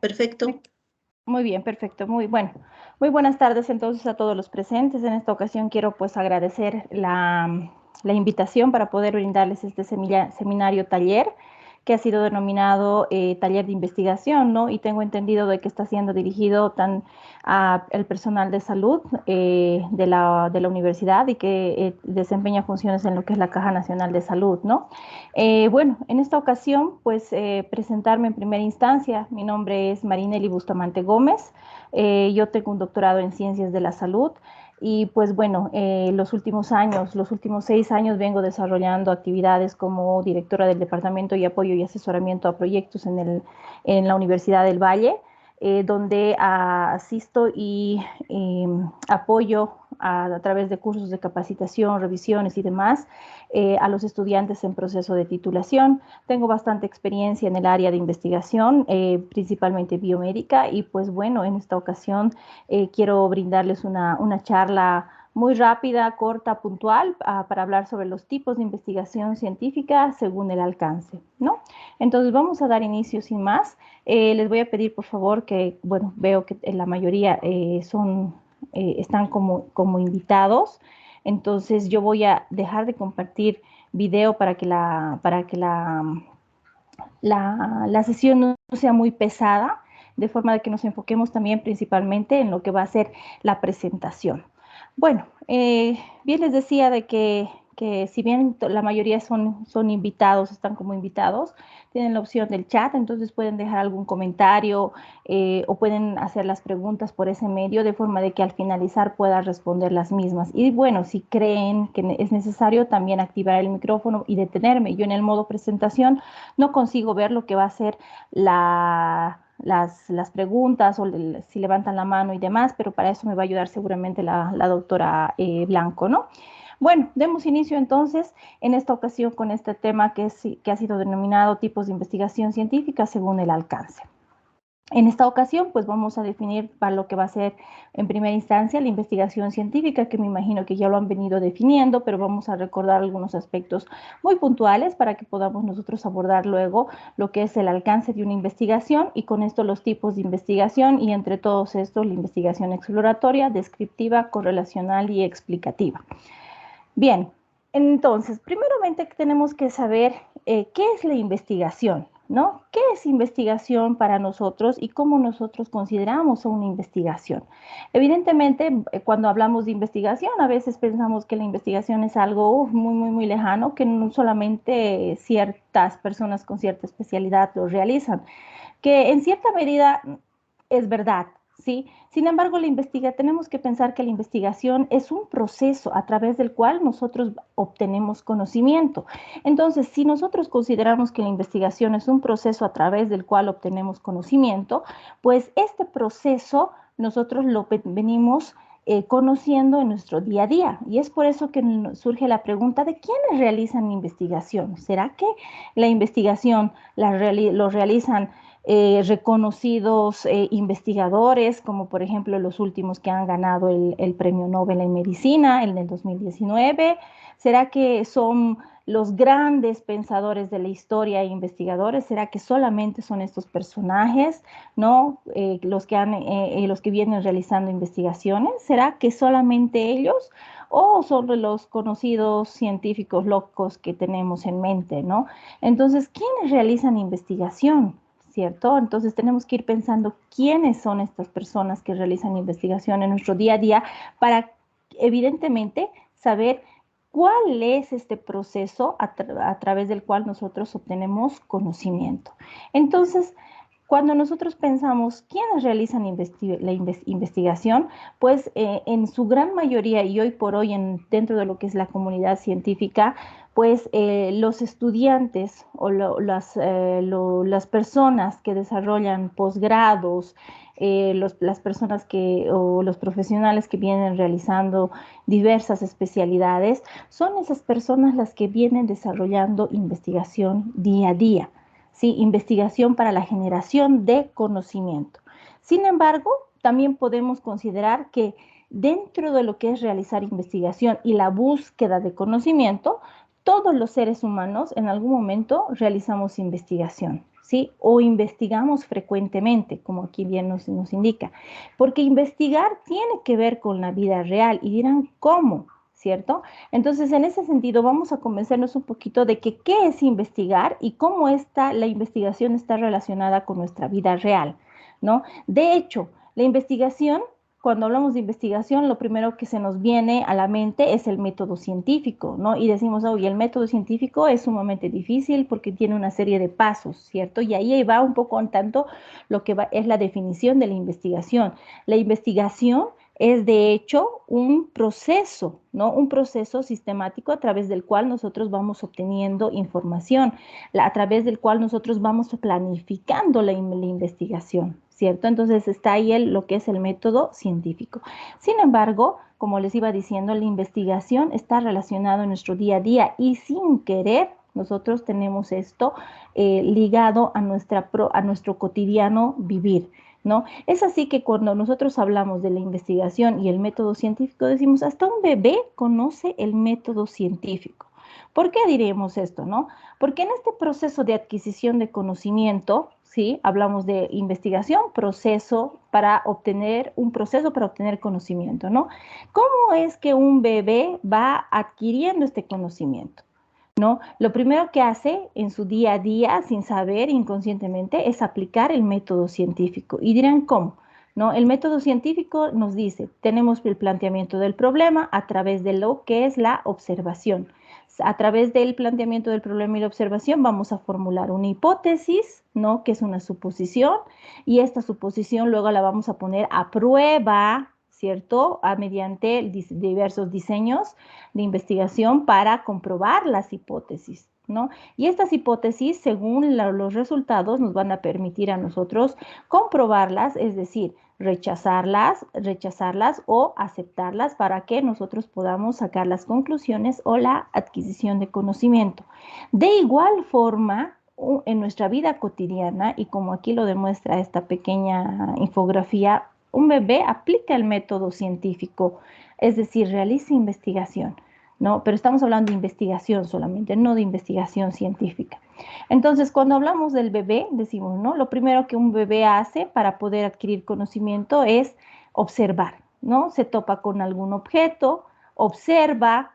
Perfecto. Muy bien, perfecto, muy bueno. Muy buenas tardes entonces a todos los presentes. En esta ocasión quiero pues agradecer la invitación para poder brindarles este seminario taller que ha sido denominado taller de investigación, ¿no? Y tengo entendido de que está siendo dirigido tan al personal de salud de la universidad y que desempeña funciones en lo que es la Caja Nacional de Salud, ¿no? Bueno, en esta ocasión, pues presentarme en primera instancia. Mi nombre es Marineli Bustamante Gómez. Yo tengo un doctorado en Ciencias de la Salud y pues bueno, los últimos 6 años vengo desarrollando actividades como directora del Departamento de Apoyo y Asesoramiento a Proyectos en la Universidad del Valle, donde asisto y apoyo a través de cursos de capacitación, revisiones y demás a los estudiantes en proceso de titulación. Tengo bastante experiencia en el área de investigación, principalmente biomédica, y pues bueno, en esta ocasión quiero brindarles una charla muy rápida, corta, puntual, para hablar sobre los tipos de investigación científica según el alcance, ¿no? Entonces vamos a dar inicio sin más. Les voy a pedir por favor que, bueno, veo que la mayoría están como invitados, entonces yo voy a dejar de compartir video para que la sesión no sea muy pesada, de forma de que nos enfoquemos también principalmente en lo que va a ser la presentación. Bueno, bien les decía de que si bien la mayoría son invitados, están como invitados, tienen la opción del chat, entonces pueden dejar algún comentario o pueden hacer las preguntas por ese medio, de forma de que al finalizar pueda responder las mismas. Y bueno, si creen que es necesario, también activar el micrófono y detenerme. Yo en el modo presentación no consigo ver lo que va a ser las preguntas o si levantan la mano y demás, pero para eso me va a ayudar seguramente la doctora Blanco, ¿no? Bueno, demos inicio entonces en esta ocasión con este tema que ha sido denominado tipos de investigación científica según el alcance. En esta ocasión, pues vamos a definir para lo que va a ser en primera instancia la investigación científica, que me imagino que ya lo han venido definiendo, pero vamos a recordar algunos aspectos muy puntuales para que podamos nosotros abordar luego lo que es el alcance de una investigación y con esto los tipos de investigación y entre todos estos la investigación exploratoria, descriptiva, correlacional y explicativa. Bien, entonces, primeramente tenemos que saber qué es la investigación, ¿no? ¿Qué es investigación para nosotros y cómo nosotros consideramos a una investigación? Evidentemente, cuando hablamos de investigación, a veces pensamos que la investigación es algo muy, muy, muy lejano, que no solamente ciertas personas con cierta especialidad lo realizan, que en cierta medida es verdad, ¿sí? Sin embargo, tenemos que pensar que la investigación es un proceso a través del cual nosotros obtenemos conocimiento. Entonces, si nosotros consideramos que la investigación es un proceso a través del cual obtenemos conocimiento, pues este proceso nosotros lo venimos conociendo en nuestro día a día. Y es por eso que surge la pregunta de quiénes realizan investigación. ¿Será que la investigación lo realizan reconocidos investigadores, como por ejemplo los últimos que han ganado el Premio Nobel en Medicina, el del 2019? ¿Será que son los grandes pensadores de la historia e investigadores? ¿Será que solamente son estos personajes, ¿no? Los que vienen realizando investigaciones? ¿Será que solamente ellos? ¿O son los conocidos científicos locos que tenemos en mente, ¿no? Entonces, ¿quiénes realizan investigación? ¿Cierto? Entonces tenemos que ir pensando quiénes son estas personas que realizan investigación en nuestro día a día para, evidentemente, saber cuál es este proceso a través del cual nosotros obtenemos conocimiento. Entonces, cuando nosotros pensamos quiénes realizan la investigación, pues en su gran mayoría y hoy por hoy dentro de lo que es la comunidad científica, pues los estudiantes o las personas que desarrollan posgrados, las personas o los profesionales que vienen realizando diversas especialidades, son esas personas las que vienen desarrollando investigación día a día. ¿Sí? Investigación para la generación de conocimiento. Sin embargo, también podemos considerar que dentro de lo que es realizar investigación y la búsqueda de conocimiento, todos los seres humanos en algún momento realizamos investigación, ¿sí? O investigamos frecuentemente, como aquí bien nos indica, porque investigar tiene que ver con la vida real y dirán, ¿cómo? ¿Cierto? Entonces, en ese sentido, vamos a convencernos un poquito de que qué es investigar y cómo la investigación está relacionada con nuestra vida real, ¿no? De hecho, la investigación, cuando hablamos de investigación, lo primero que se nos viene a la mente es el método científico, ¿no? Y decimos, oye, el método científico es sumamente difícil porque tiene una serie de pasos, ¿cierto? Y ahí va un poco en tanto lo que es la definición de la investigación. La investigación es de hecho un proceso, ¿no? Un proceso sistemático a través del cual nosotros vamos obteniendo información, a través del cual nosotros vamos planificando la investigación, ¿cierto? Entonces está ahí lo que es el método científico. Sin embargo, como les iba diciendo, la investigación está relacionada en nuestro día a día y sin querer nosotros tenemos esto ligado a nuestro cotidiano vivir, ¿no? Es así que cuando nosotros hablamos de la investigación y el método científico, decimos, hasta un bebé conoce el método científico. ¿Por qué diremos esto, no? Porque en este proceso de adquisición de conocimiento, ¿sí? Hablamos de investigación, un proceso para obtener conocimiento, ¿no? ¿Cómo es que un bebé va adquiriendo este conocimiento? ¿No? Lo primero que hace en su día a día, sin saber, inconscientemente, es aplicar el método científico. Y dirán, ¿cómo? ¿No? El método científico nos dice, tenemos el planteamiento del problema a través de lo que es la observación. A través del planteamiento del problema y la observación vamos a formular una hipótesis, ¿no? Que es una suposición, y esta suposición luego la vamos a poner a prueba, ¿cierto? Mediante diversos diseños de investigación para comprobar las hipótesis, ¿no? Y estas hipótesis, según los resultados, nos van a permitir a nosotros comprobarlas, es decir, rechazarlas o aceptarlas para que nosotros podamos sacar las conclusiones o la adquisición de conocimiento. De igual forma, en nuestra vida cotidiana, y como aquí lo demuestra esta pequeña infografía, un bebé aplica el método científico, es decir, realiza investigación, ¿no? Pero estamos hablando de investigación solamente, no de investigación científica. Entonces, cuando hablamos del bebé, decimos, ¿no? Lo primero que un bebé hace para poder adquirir conocimiento es observar, ¿no? Se topa con algún objeto, observa,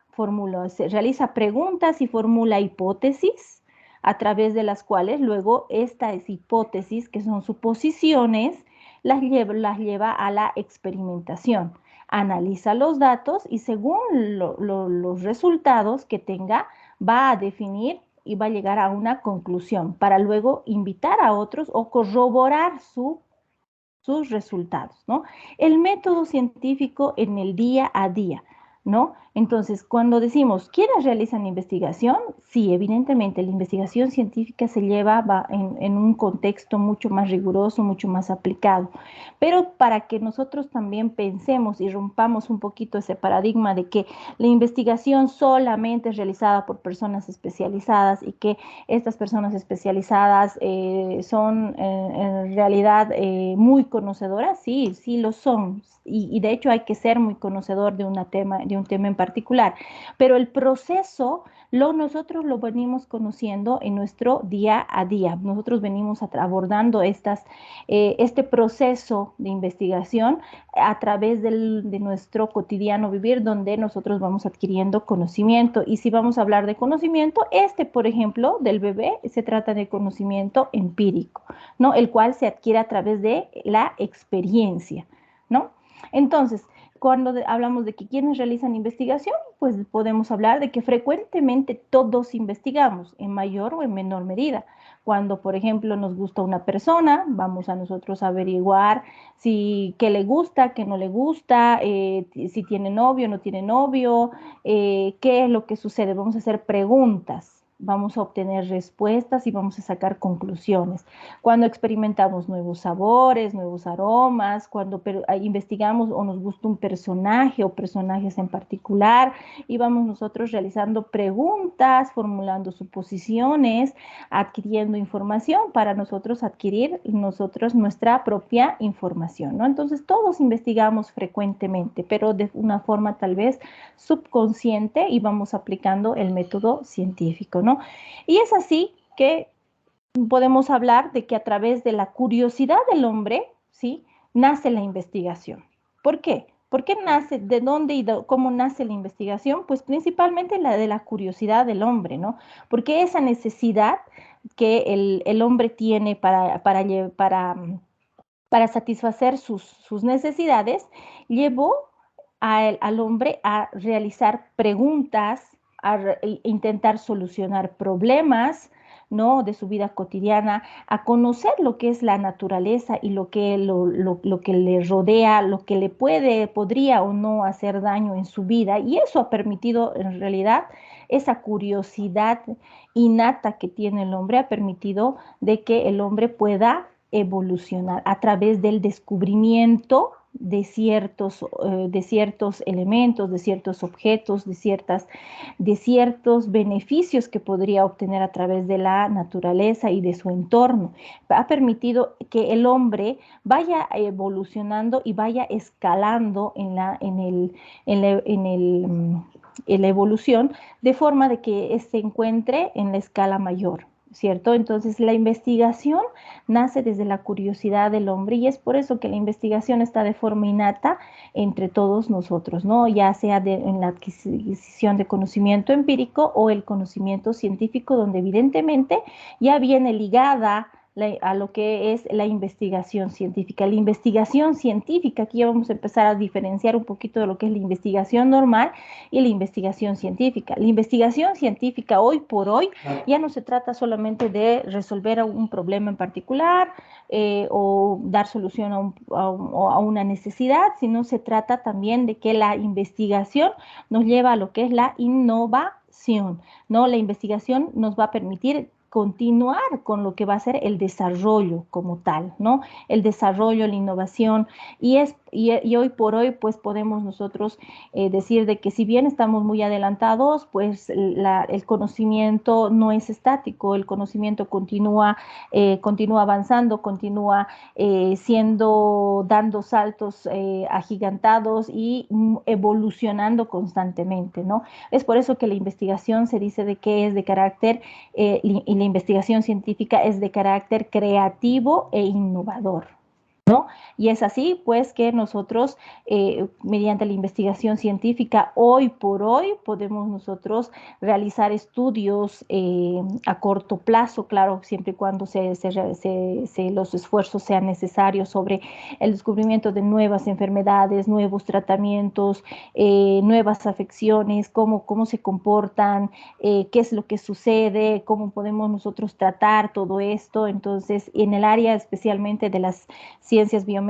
realiza preguntas y formula hipótesis, a través de las cuales luego estas hipótesis, que son suposiciones, las lleva a la experimentación. Analiza los datos y según los resultados que tenga, va a definir y va a llegar a una conclusión para luego invitar a otros o corroborar sus resultados, ¿no? El método científico en el día a día, ¿no? Entonces, cuando decimos, ¿quiénes realizan investigación? Sí, evidentemente, la investigación científica se lleva en un contexto mucho más riguroso, mucho más aplicado. Pero para que nosotros también pensemos y rompamos un poquito ese paradigma de que la investigación solamente es realizada por personas especializadas y que estas personas especializadas son en realidad muy conocedoras, sí, sí lo son. Y de hecho hay que ser muy conocedor de un tema en particular. Pero el proceso nosotros lo venimos conociendo en nuestro día a día. Nosotros venimos abordando este proceso de investigación a través de nuestro cotidiano vivir, donde nosotros vamos adquiriendo conocimiento. Y si vamos a hablar de conocimiento, por ejemplo, del bebé, se trata de conocimiento empírico, ¿no? El cual se adquiere a través de la experiencia, ¿no? Entonces, cuando hablamos de que quienes realizan investigación, pues podemos hablar de que frecuentemente todos investigamos en mayor o en menor medida. Cuando, por ejemplo, nos gusta una persona, vamos a nosotros a averiguar qué le gusta, qué no le gusta, si tiene novio, no tiene novio, qué es lo que sucede. Vamos a hacer preguntas, vamos a obtener respuestas y vamos a sacar conclusiones. Cuando experimentamos nuevos sabores, nuevos aromas, cuando investigamos o nos gusta un personaje o personajes en particular, y vamos nosotros realizando preguntas, formulando suposiciones, adquiriendo información para nosotros adquirir nuestra propia información, ¿no? Entonces todos investigamos frecuentemente, pero de una forma tal vez subconsciente y vamos aplicando el método científico, ¿no? Y es así que podemos hablar de que a través de la curiosidad del hombre, ¿sí? Nace la investigación. ¿Por qué? ¿Por qué nace? ¿De dónde y cómo nace la investigación? Pues principalmente la de la curiosidad del hombre, ¿no? Porque esa necesidad que el hombre tiene para satisfacer sus necesidades, llevó al hombre a realizar preguntas, intentar solucionar problemas, ¿no? De su vida cotidiana, a conocer lo que es la naturaleza y lo que le rodea, lo que le podría o no hacer daño en su vida. Y eso ha permitido, en realidad, esa curiosidad innata que tiene el hombre, ha permitido de que el hombre pueda evolucionar a través del descubrimiento de ciertos elementos, de ciertos objetos, de ciertos beneficios que podría obtener a través de la naturaleza y de su entorno. Ha permitido que el hombre vaya evolucionando y vaya escalando en la evolución, de forma de que se encuentre en la escala mayor, ¿cierto? Entonces la investigación nace desde la curiosidad del hombre y es por eso que la investigación está de forma innata entre todos nosotros, ¿no? Ya sea en la adquisición de conocimiento empírico o el conocimiento científico, donde evidentemente ya viene ligada a lo que es la investigación científica. La investigación científica, aquí ya vamos a empezar a diferenciar un poquito de lo que es la investigación normal y la investigación científica. La investigación científica hoy por hoy ya no se trata solamente de resolver un problema en particular o dar solución a una necesidad, sino se trata también de que la investigación nos lleva a lo que es la innovación, ¿no? La investigación nos va a permitir continuar con lo que va a ser el desarrollo como tal, ¿no? El desarrollo, la innovación, y hoy por hoy pues podemos nosotros decir de que si bien estamos muy adelantados, pues el conocimiento no es estático, el conocimiento continúa avanzando, continúa dando saltos agigantados y evolucionando constantemente, ¿no? Es por eso que la investigación se dice de que es de carácter y la investigación científica es de carácter creativo e innovador, ¿no? Y es así, pues, que nosotros, mediante la investigación científica, hoy por hoy, podemos nosotros realizar estudios a corto plazo, claro, siempre y cuando los esfuerzos sean necesarios sobre el descubrimiento de nuevas enfermedades, nuevos tratamientos, nuevas afecciones, cómo se comportan, qué es lo que sucede, cómo podemos nosotros tratar todo esto. Entonces, en el área especialmente de las ciencias biomédicas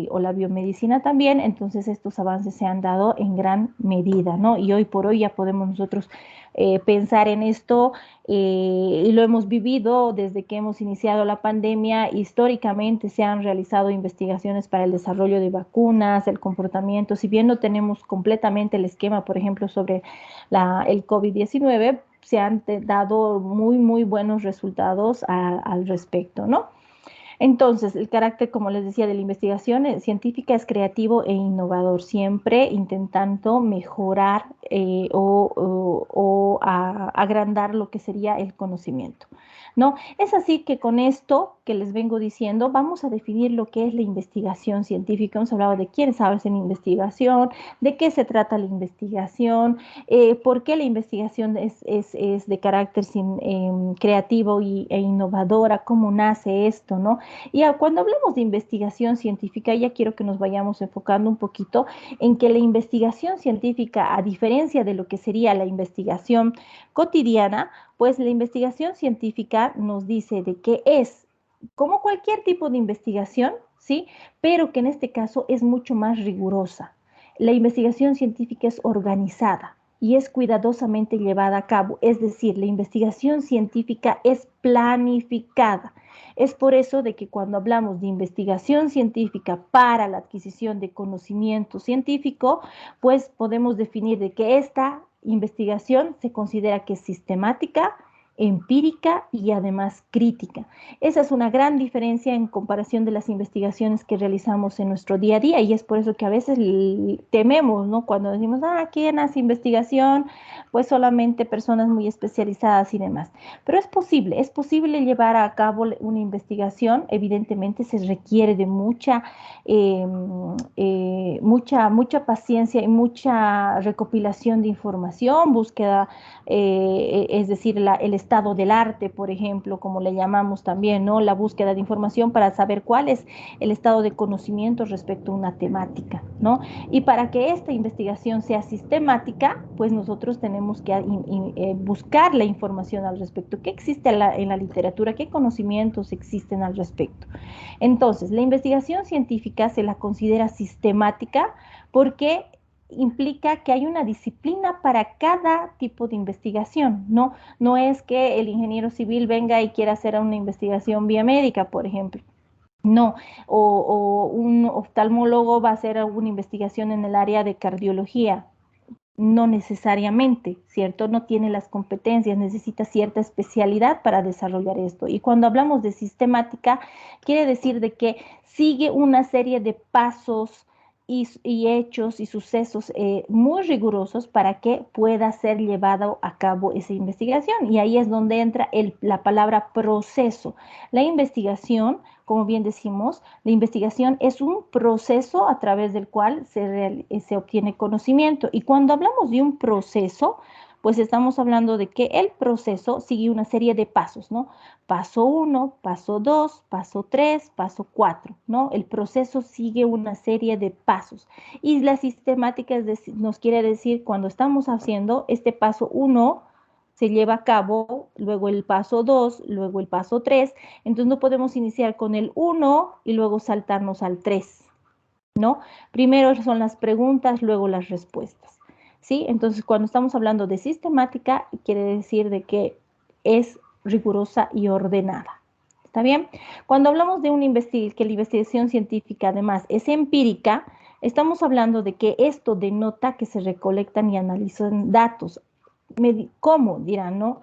o la biomedicina también, entonces estos avances se han dado en gran medida, ¿no? Y hoy por hoy ya podemos nosotros pensar en esto y lo hemos vivido desde que hemos iniciado la pandemia. Históricamente se han realizado investigaciones para el desarrollo de vacunas, el comportamiento, si bien no tenemos completamente el esquema, por ejemplo, sobre el COVID-19, se han dado muy buenos resultados al respecto, ¿no? Entonces, el carácter, como les decía, de la investigación científica es creativo e innovador, siempre intentando mejorar o agrandar lo que sería el conocimiento, ¿no? Es así que con esto que les vengo diciendo, vamos a definir lo que es la investigación científica. Hemos hablado de quiénes hacen investigación, de qué se trata la investigación, por qué la investigación es de carácter creativo e innovadora, cómo nace esto, ¿no? Y cuando hablamos de investigación científica, ya quiero que nos vayamos enfocando un poquito en que la investigación científica, a diferencia de lo que sería la investigación cotidiana, pues la investigación científica nos dice de que es como cualquier tipo de investigación, ¿sí? Pero que en este caso es mucho más rigurosa. La investigación científica es organizada, y es cuidadosamente llevada a cabo. Es decir, la investigación científica es planificada. Es por eso de que cuando hablamos de investigación científica para la adquisición de conocimiento científico, pues podemos definir de que esta investigación se considera que es sistemática, empírica y además crítica. Esa es una gran diferencia en comparación de las investigaciones que realizamos en nuestro día a día y es por eso que a veces tememos, ¿no? Cuando decimos, ¿quién hace investigación? Pues solamente personas muy especializadas y demás. Pero es posible llevar a cabo una investigación. Evidentemente se requiere de eh, mucha paciencia y mucha recopilación de información, búsqueda, es decir, el estado del arte, por ejemplo, como le llamamos también, ¿no? La búsqueda de información para saber cuál es el estado de conocimiento respecto a una temática, ¿no? Y para que esta investigación sea sistemática, pues nosotros tenemos que buscar la información al respecto. ¿Qué existe en la literatura? ¿Qué conocimientos existen al respecto? Entonces, la investigación científica se la considera sistemática porque implica que hay una disciplina para cada tipo de investigación, ¿no? No es que el ingeniero civil venga y quiera hacer una investigación biomédica, por ejemplo. No, o un oftalmólogo va a hacer alguna investigación en el área de cardiología. No necesariamente, ¿cierto? No tiene las competencias, necesita cierta especialidad para desarrollar esto. Y cuando hablamos de sistemática, quiere decir de que sigue una serie de pasos y hechos y sucesos muy rigurosos para que pueda ser llevado a cabo esa investigación. Y ahí es donde entra la palabra proceso. La investigación, como bien decimos, la investigación es un proceso a través del cual se obtiene conocimiento. Y cuando hablamos de un proceso, pues estamos hablando de que el proceso sigue una serie de pasos, ¿no? Paso 1, paso 2, paso 3, paso 4, ¿no? El proceso sigue una serie de pasos. Y la sistemática nos quiere decir cuando estamos haciendo este paso 1, se lleva a cabo, luego el paso 2, luego el paso 3. Entonces no podemos iniciar con el 1 y luego saltarnos al 3, ¿no? Primero son las preguntas, luego las respuestas, ¿sí? Entonces cuando estamos hablando de sistemática, quiere decir de que es rigurosa y ordenada. ¿Está bien? Cuando hablamos de que la investigación científica además es empírica, estamos hablando de que esto denota que se recolectan y analizan datos. ¿Cómo? Dirán, ¿no?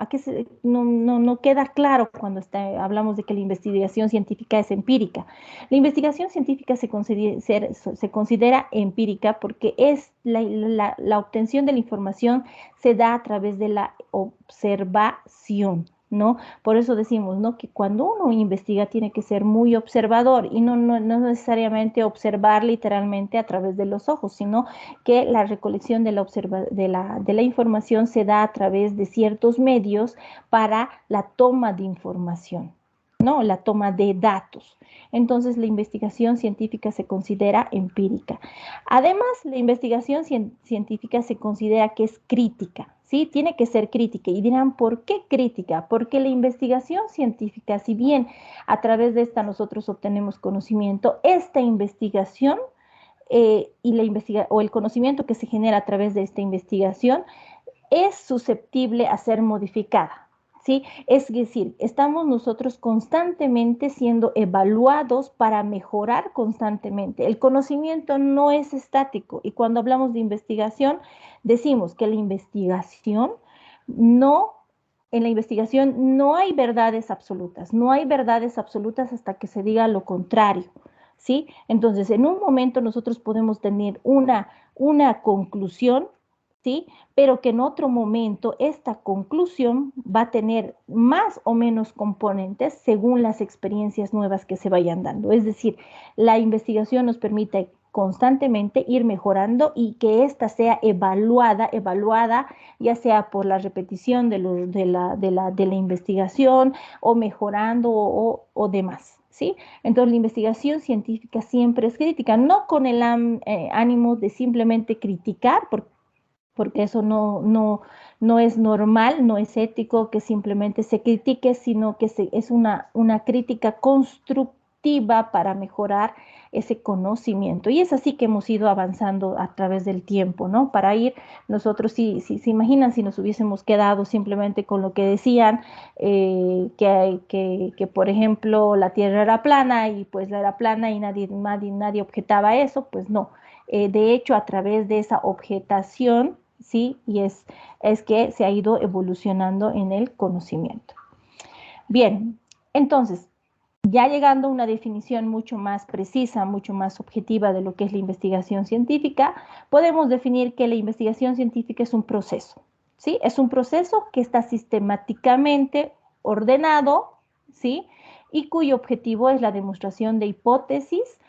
No queda claro cuando hablamos de que la investigación científica es empírica. La investigación científica se considera empírica porque es la obtención de la información se da a través de la observación, ¿no? Por eso decimos, ¿no? Que cuando uno investiga tiene que ser muy observador y no necesariamente observar literalmente a través de los ojos, sino que la recolección de la información se da a través de ciertos medios para la toma de información, ¿no? La toma de datos. Entonces, la investigación científica se considera empírica. Además, la investigación científica se considera que es crítica, ¿sí? Tiene que ser crítica. Y dirán, ¿por qué crítica? Porque la investigación científica, si bien a través de esta nosotros obtenemos conocimiento, esta investigación o el conocimiento que se genera a través de esta investigación es susceptible a ser modificada, ¿sí? Es decir, estamos nosotros constantemente siendo evaluados para mejorar constantemente. El conocimiento no es estático y cuando hablamos de investigación, decimos que la investigación no en la investigación no hay verdades absolutas, no hay verdades absolutas hasta que se diga lo contrario, ¿sí? Entonces, en un momento nosotros podemos tener una conclusión, ¿sí? Pero que en otro momento esta conclusión va a tener más o menos componentes según las experiencias nuevas que se vayan dando. Es decir, la investigación nos permite constantemente ir mejorando y que ésta sea evaluada, ya sea por la repetición de la investigación o mejorando o demás, ¿sí? Entonces la investigación científica siempre es crítica, no con el ánimo de simplemente criticar, porque eso no es normal, no es ético que simplemente se critique, sino que es una crítica constructiva, objetiva para mejorar ese conocimiento. Y es así que hemos ido avanzando a través del tiempo, ¿no? Para ir nosotros, si se imaginan, si nos hubiésemos quedado simplemente con lo que decían, que, por ejemplo, la Tierra era plana y pues la era plana y nadie objetaba eso, pues no. De hecho, a través de esa objetación, sí, y es que se ha ido evolucionando en el conocimiento. Bien, entonces, ya llegando a una definición mucho más precisa, mucho más objetiva de lo que es la investigación científica, podemos definir que la investigación científica es un proceso, ¿sí? Es un proceso que está sistemáticamente ordenado, ¿sí? Y cuyo objetivo es la demostración de hipótesis,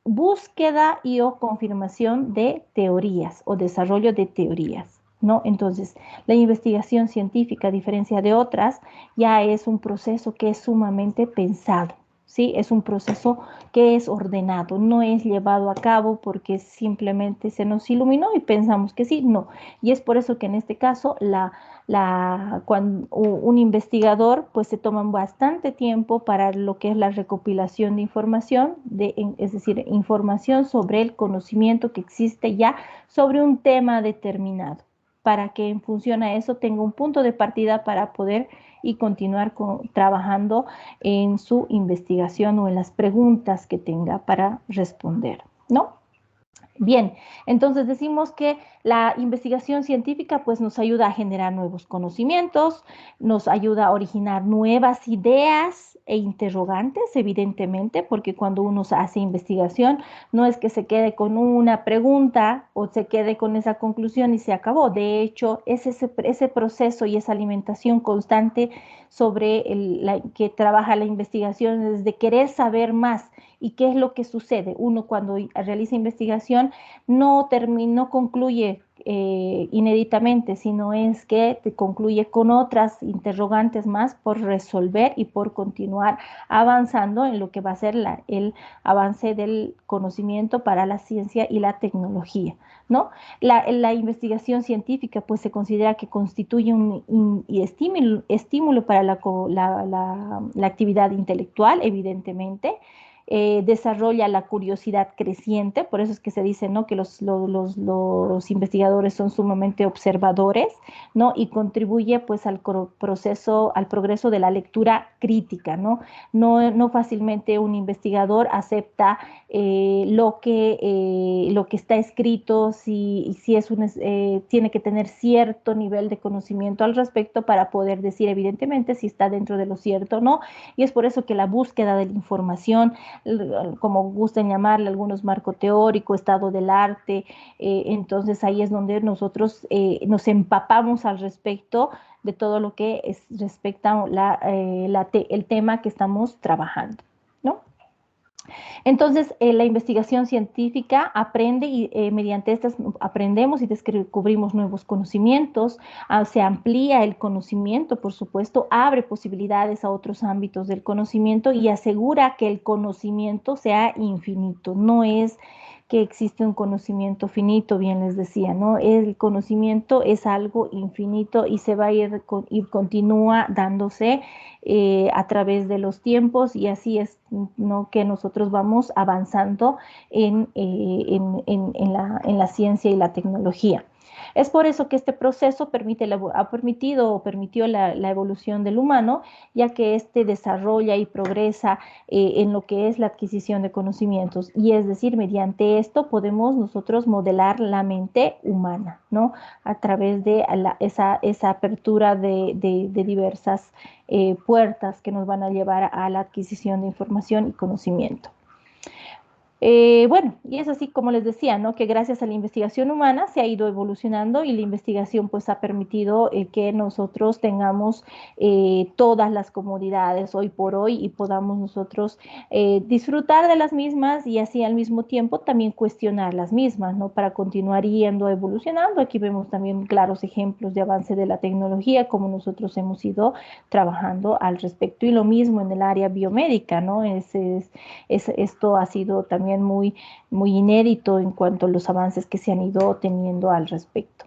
búsqueda y o confirmación de teorías o desarrollo de teorías, ¿no? Entonces, la investigación científica, a diferencia de otras, ya es un proceso que es sumamente pensado, ¿sí? Es un proceso que es ordenado, no es llevado a cabo porque simplemente se nos iluminó y pensamos que sí, no. Y es por eso que en este caso cuando un investigador pues se toma bastante tiempo para lo que es la recopilación de información, es decir, información sobre el conocimiento que existe ya sobre un tema determinado, para que en función a eso tenga un punto de partida para poder y continuar trabajando en su investigación o en las preguntas que tenga para responder, ¿no? Bien, entonces decimos que la investigación científica pues nos ayuda a generar nuevos conocimientos, nos ayuda a originar nuevas ideas e interrogantes, evidentemente, porque cuando uno hace investigación no es que se quede con una pregunta o se quede con esa conclusión y se acabó. De hecho, es ese proceso y esa alimentación constante sobre que trabaja la investigación, es de querer saber más. ¿Y qué es lo que sucede? Uno cuando realiza investigación no concluye inéditamente, sino es que te concluye con otras interrogantes más por resolver y por continuar avanzando en lo que va a ser el avance del conocimiento para la ciencia y la tecnología, ¿no? La investigación científica pues se considera que constituye un estímulo para la actividad intelectual, evidentemente. Desarrolla la curiosidad creciente, por eso es que se dice, ¿no?, que los investigadores son sumamente observadores, ¿no? Y contribuye pues al progreso de la lectura crítica, ¿no? No fácilmente un investigador acepta lo que está escrito, si tiene que tener cierto nivel de conocimiento al respecto para poder decir evidentemente si está dentro de lo cierto o no, y es por eso que la búsqueda de la información, como gusten llamarle algunos, marco teórico, estado del arte, entonces ahí es donde nosotros nos empapamos al respecto de todo lo que respecta a el tema que estamos trabajando, ¿no? Entonces, la investigación científica aprende y mediante estas aprendemos y descubrimos nuevos conocimientos, se amplía el conocimiento, por supuesto, abre posibilidades a otros ámbitos del conocimiento y asegura que el conocimiento sea infinito. No es que existe un conocimiento finito, bien les decía, ¿no? El conocimiento es algo infinito y se va a ir y continúa dándose a través de los tiempos, y así es, ¿no?, que nosotros vamos avanzando en la ciencia y la tecnología. Es por eso que este proceso permitió la evolución del humano, ya que este desarrolla y progresa en lo que es la adquisición de conocimientos, y es decir, mediante esto podemos nosotros modelar la mente humana, ¿no?, a través de esa apertura de diversas puertas que nos van a llevar a la adquisición de información y conocimiento. Bueno, y es así como les decía, ¿no?, que gracias a la investigación humana se ha ido evolucionando, y la investigación pues ha permitido que nosotros tengamos todas las comodidades hoy por hoy y podamos nosotros disfrutar de las mismas, y así al mismo tiempo también cuestionar las mismas, ¿no?, para continuar yendo evolucionando. Aquí vemos también claros ejemplos de avance de la tecnología, como nosotros hemos ido trabajando al respecto, y lo mismo en el área biomédica, ¿no? Esto ha sido también muy inédito en cuanto a los avances que se han ido teniendo al respecto.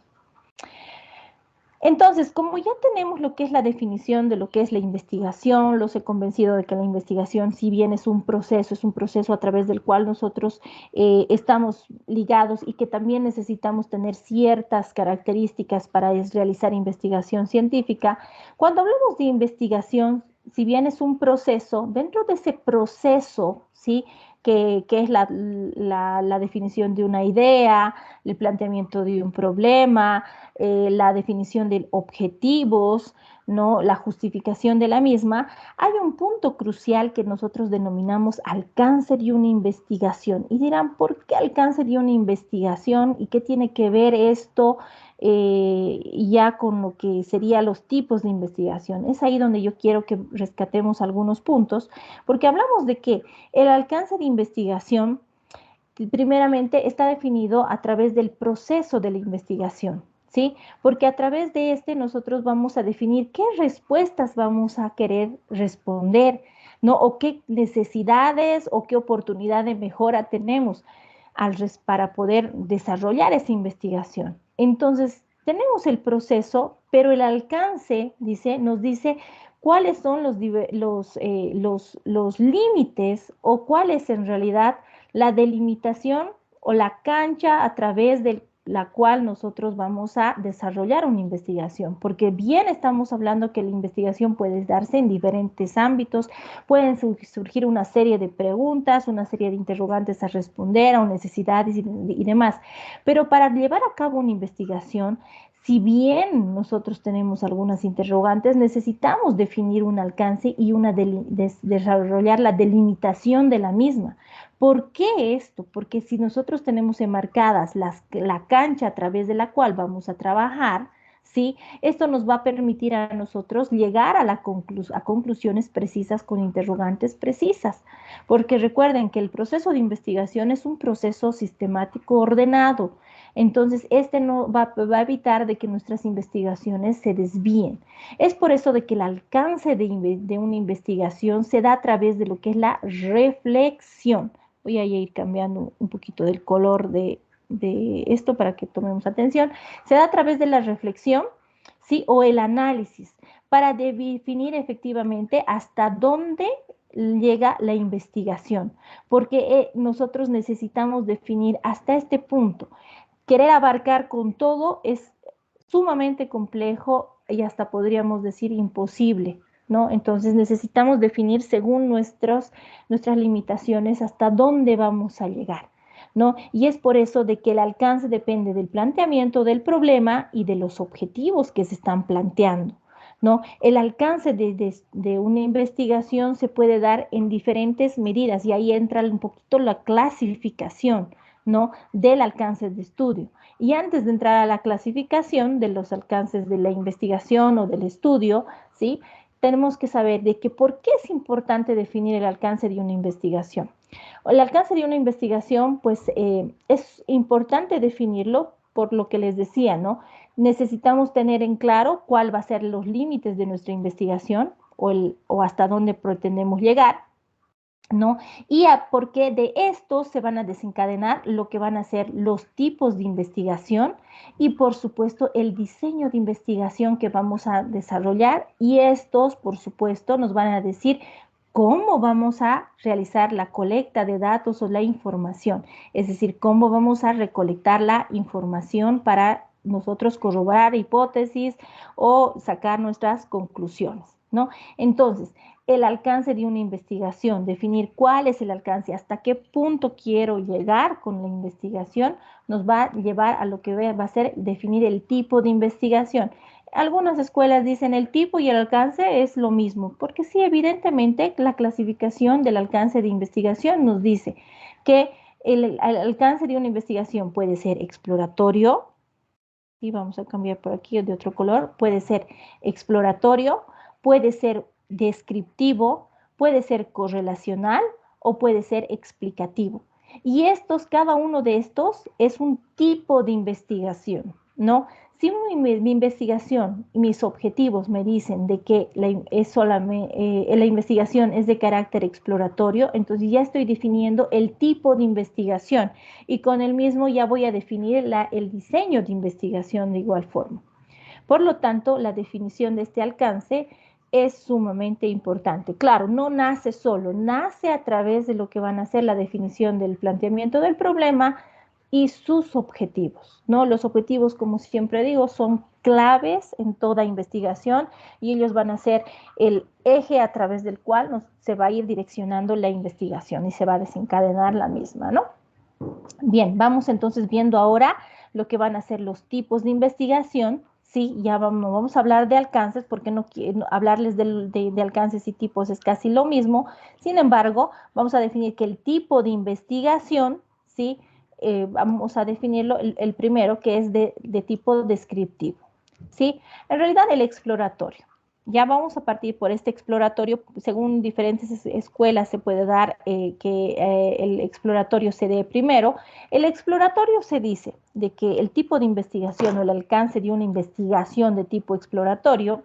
Entonces, como ya tenemos lo que es la definición de lo que es la investigación, los he convencido de que la investigación, si bien es un proceso a través del cual nosotros estamos ligados y que también necesitamos tener ciertas características para realizar investigación científica. Cuando hablamos de investigación, si bien es un proceso, dentro de ese proceso, ¿sí? Que es la definición de una idea, el planteamiento de un problema, la definición de objetivos, ¿no? La justificación de la misma, hay un punto crucial que nosotros denominamos alcance de una investigación. Y dirán, ¿por qué alcance de una investigación? ¿Y qué tiene que ver esto ya con lo que serían los tipos de investigación? Es ahí donde yo quiero que rescatemos algunos puntos, porque hablamos de que el alcance de investigación primeramente está definido a través del proceso de la investigación, ¿sí? Porque a través de este nosotros vamos a definir qué respuestas vamos a querer responder, ¿no? O qué necesidades o qué oportunidad de mejora tenemos para poder desarrollar esa investigación. Entonces, tenemos el proceso, pero el alcance, nos dice cuáles son los límites o cuál es en realidad la delimitación o la cancha a través de la cual nosotros vamos a desarrollar una investigación, porque bien estamos hablando que la investigación puede darse en diferentes ámbitos, pueden surgir una serie de preguntas, una serie de interrogantes a responder, a necesidades y demás, pero para llevar a cabo una investigación, si bien nosotros tenemos algunas interrogantes, necesitamos definir un alcance y desarrollar la delimitación de la misma. ¿Por qué esto? Porque si nosotros tenemos enmarcadas la cancha a través de la cual vamos a trabajar, ¿sí? Esto nos va a permitir a nosotros llegar a conclusiones precisas con interrogantes precisas. Porque recuerden que el proceso de investigación es un proceso sistemático ordenado. Entonces, este no va a evitar de que nuestras investigaciones se desvíen. Es por eso de que el alcance de una investigación se da a través de lo que es la reflexión. Voy a ir cambiando un poquito del color de esto para que tomemos atención. Se da a través de la reflexión, ¿sí? O el análisis, para definir efectivamente hasta dónde llega la investigación, porque nosotros necesitamos definir hasta este punto. Querer abarcar con todo es sumamente complejo y hasta podríamos decir imposible, ¿no? Entonces necesitamos definir según nuestras limitaciones hasta dónde vamos a llegar, ¿no? Y es por eso de que el alcance depende del planteamiento del problema y de los objetivos que se están planteando, ¿no? El alcance de una investigación se puede dar en diferentes medidas y ahí entra un poquito la clasificación, ¿no? Del alcance de estudio. Y antes de entrar a la clasificación de los alcances de la investigación o del estudio, ¿sí? Tenemos que saber de que por qué es importante definir el alcance de una investigación. El alcance de una investigación, pues es importante definirlo por lo que les decía, ¿no? Necesitamos tener en claro cuál va a ser los límites de nuestra investigación o hasta dónde pretendemos llegar, ¿no? Y porque de esto se van a desencadenar lo que van a ser los tipos de investigación y por supuesto el diseño de investigación que vamos a desarrollar y estos por supuesto nos van a decir cómo vamos a realizar la colecta de datos o la información, es decir, cómo vamos a recolectar la información para nosotros corroborar hipótesis o sacar nuestras conclusiones, ¿no? Entonces, el alcance de una investigación, definir cuál es el alcance, hasta qué punto quiero llegar con la investigación, nos va a llevar a lo que va a ser definir el tipo de investigación. Algunas escuelas dicen el tipo y el alcance es lo mismo, porque sí, evidentemente la clasificación del alcance de investigación nos dice que el alcance de una investigación puede ser exploratorio, y vamos a cambiar por aquí de otro color, puede ser exploratorio, puede ser descriptivo, puede ser correlacional o puede ser explicativo. Y cada uno de estos es un tipo de investigación, ¿no? Si mi investigación y mis objetivos me dicen de que la investigación es de carácter exploratorio, entonces ya estoy definiendo el tipo de investigación y con el mismo ya voy a definir el diseño de investigación de igual forma. Por lo tanto, la definición de este alcance es sumamente importante. Claro, no nace solo, nace a través de lo que van a ser la definición del planteamiento del problema y sus objetivos, ¿no? Los objetivos, como siempre digo, son claves en toda investigación y ellos van a ser el eje a través del cual se va a ir direccionando la investigación y se va a desencadenar la misma, ¿no? Bien, vamos entonces viendo ahora lo que van a ser los tipos de investigación. Sí, ya vamos a hablar de alcances, porque no quiero hablarles de alcances y tipos es casi lo mismo. Sin embargo, vamos a definir que el tipo de investigación, ¿sí? Vamos a definirlo el primero, que es de tipo descriptivo, ¿sí? En realidad, el exploratorio. Ya vamos a partir por este exploratorio. Según diferentes escuelas se puede dar que el exploratorio se dé primero. El exploratorio se dice de que el tipo de investigación o el alcance de una investigación de tipo exploratorio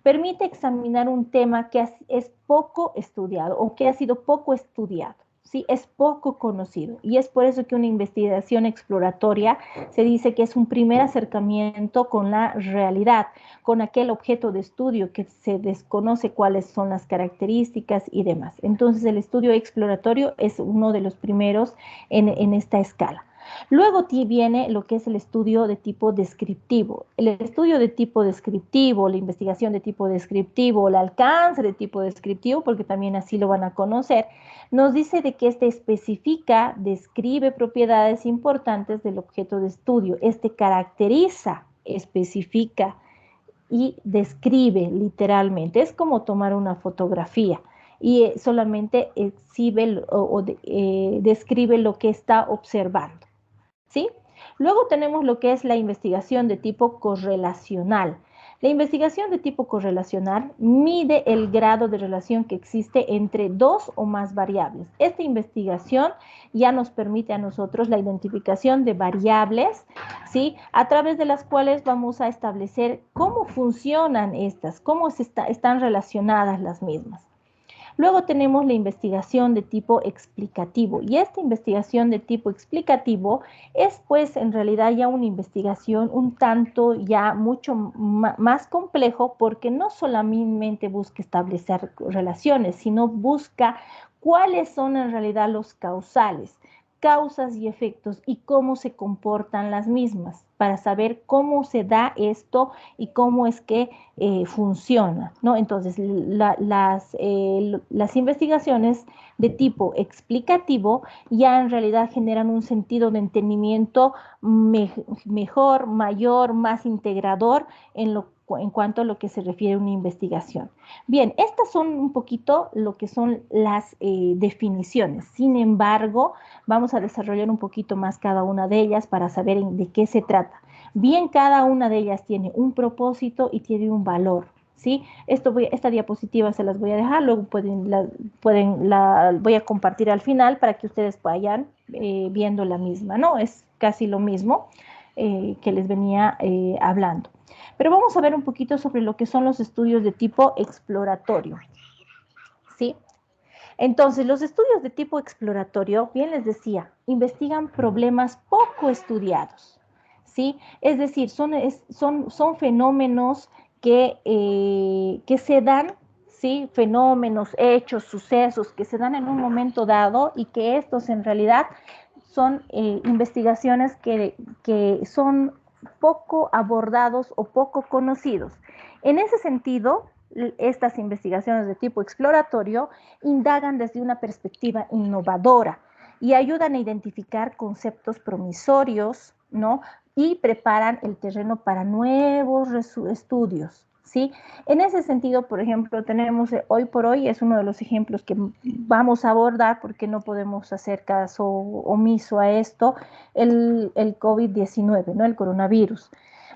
permite examinar un tema que es poco estudiado o que ha sido poco estudiado. Sí, es poco conocido y es por eso que una investigación exploratoria se dice que es un primer acercamiento con la realidad, con aquel objeto de estudio que se desconoce cuáles son las características y demás. Entonces, el estudio exploratorio es uno de los primeros en esta escala. Luego viene lo que es el estudio de tipo descriptivo. El estudio de tipo descriptivo, la investigación de tipo descriptivo, el alcance de tipo descriptivo, porque también así lo van a conocer, nos dice de que este especifica, describe propiedades importantes del objeto de estudio. Este caracteriza, especifica y describe literalmente. Es como tomar una fotografía y solamente exhibe describe lo que está observando. ¿Sí? Luego tenemos lo que es la investigación de tipo correlacional. La investigación de tipo correlacional mide el grado de relación que existe entre dos o más variables. Esta investigación ya nos permite a nosotros la identificación de variables, ¿sí? A través de las cuales vamos a establecer cómo funcionan estas, cómo están relacionadas las mismas. Luego tenemos la investigación de tipo explicativo y esta investigación de tipo explicativo es pues en realidad ya una investigación un tanto ya mucho más complejo porque no solamente busca establecer relaciones, sino busca cuáles son en realidad los causales, causas y efectos y cómo se comportan las mismas para saber cómo se da esto y cómo es que funciona, ¿no? Entonces, las investigaciones de tipo explicativo ya en realidad generan un sentido de entendimiento mejor, mayor, más integrador en cuanto a lo que se refiere a una investigación. Bien, estas son un poquito lo que son las definiciones. Sin embargo, vamos a desarrollar un poquito más cada una de ellas para saber de qué se trata. Bien, cada una de ellas tiene un propósito y tiene un valor, ¿sí? Esta diapositiva se las voy a dejar, luego voy a compartir al final para que ustedes vayan viendo la misma, ¿no? Es casi lo mismo que les venía hablando. Pero vamos a ver un poquito sobre lo que son los estudios de tipo exploratorio, ¿sí? Entonces, los estudios de tipo exploratorio, bien les decía, investigan problemas poco estudiados, ¿sí? Es decir, son fenómenos que se dan, ¿sí? Fenómenos, hechos, sucesos que se dan en un momento dado y que estos en realidad son investigaciones que son poco abordados o poco conocidos. En ese sentido, estas investigaciones de tipo exploratorio indagan desde una perspectiva innovadora y ayudan a identificar conceptos promisorios, ¿no? Y preparan el terreno para nuevos estudios, ¿sí? En ese sentido, por ejemplo, tenemos hoy por hoy, es uno de los ejemplos que vamos a abordar porque no podemos hacer caso omiso a esto, el COVID-19, ¿no? El coronavirus.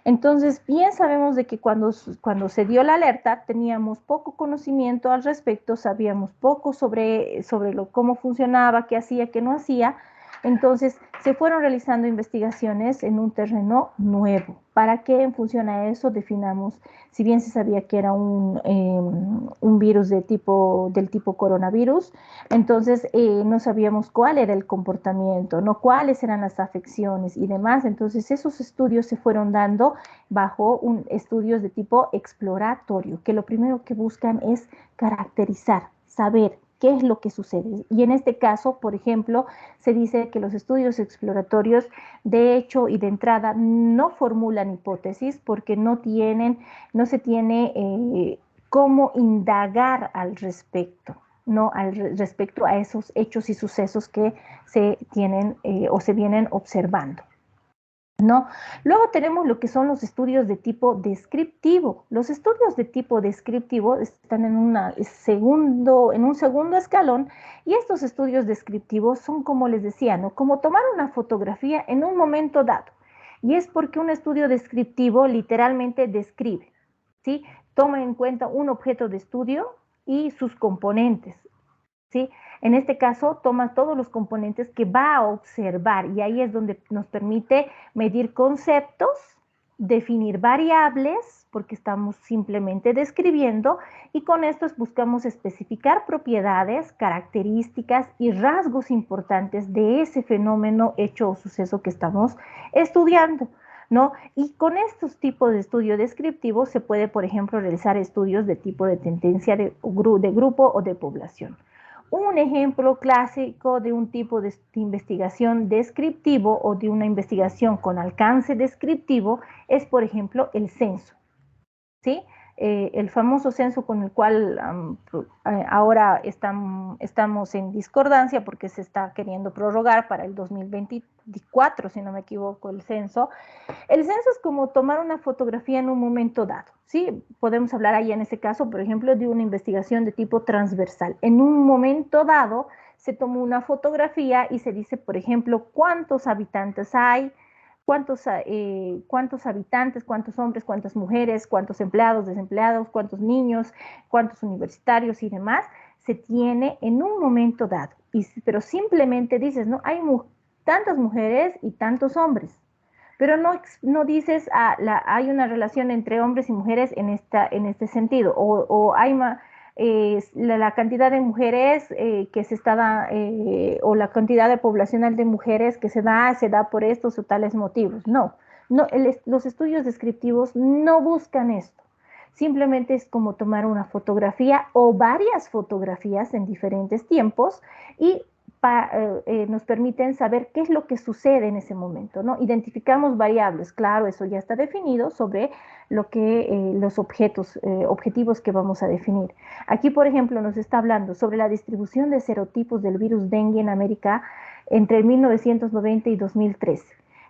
Entonces, bien sabemos de que cuando se dio la alerta teníamos poco conocimiento al respecto, sabíamos poco sobre cómo funcionaba, qué hacía, qué no hacía, Entonces, se fueron realizando investigaciones en un terreno nuevo. ¿Para qué? En función a eso definamos, si bien se sabía que era un virus del tipo coronavirus, entonces no sabíamos cuál era el comportamiento, no cuáles eran las afecciones y demás. Entonces, esos estudios se fueron dando bajo estudios de tipo exploratorio, que lo primero que buscan es caracterizar, saber qué es lo que sucede. Y en este caso, por ejemplo, se dice que los estudios exploratorios de hecho y de entrada no formulan hipótesis porque no se tiene cómo indagar al respecto. ¿No? Respecto a esos hechos y sucesos que se tienen o se vienen observando. ¿No? Luego tenemos lo que son los estudios de tipo descriptivo. Los estudios de tipo descriptivo están en un segundo escalón, y estos estudios descriptivos son, como les decía, ¿no? Como tomar una fotografía en un momento dado. Y es porque un estudio descriptivo literalmente describe, ¿sí? Toma en cuenta un objeto de estudio y sus componentes, ¿sí? En este caso, toma todos los componentes que va a observar, y ahí es donde nos permite medir conceptos, definir variables, porque estamos simplemente describiendo, y con esto buscamos especificar propiedades, características y rasgos importantes de ese fenómeno, hecho o suceso que estamos estudiando, ¿no? Y con estos tipos de estudio descriptivos se puede, por ejemplo, realizar estudios de tipo de tendencia de grupo o de población. Un ejemplo clásico de un tipo de investigación descriptivo o de una investigación con alcance descriptivo es, por ejemplo, el censo, ¿sí? El famoso censo con el cual ahora estamos en discordancia porque se está queriendo prorrogar para el 2024, si no me equivoco, el censo. El censo es como tomar una fotografía en un momento dado, ¿sí? Podemos hablar ahí en ese caso, por ejemplo, de una investigación de tipo transversal. En un momento dado se tomó una fotografía y se dice, por ejemplo, cuántos habitantes hay, cuántos habitantes, cuántos hombres, cuántas mujeres, cuántos empleados, desempleados, cuántos niños, cuántos universitarios y demás, se tiene en un momento dado. Pero simplemente dices, ¿no? Hay tantas mujeres y tantos hombres, pero no dices, hay una relación entre hombres y mujeres en este sentido, o hay la cantidad de mujeres que se está o la cantidad de poblacional de mujeres que se da por estos o tales motivos. No, los estudios descriptivos no buscan esto. Simplemente es como tomar una fotografía o varias fotografías en diferentes tiempos y nos permiten saber qué es lo que sucede en ese momento, ¿no? Identificamos variables, claro, eso ya está definido sobre los objetivos que vamos a definir. Aquí, por ejemplo, nos está hablando sobre la distribución de serotipos del virus dengue en América entre 1990 y 2013.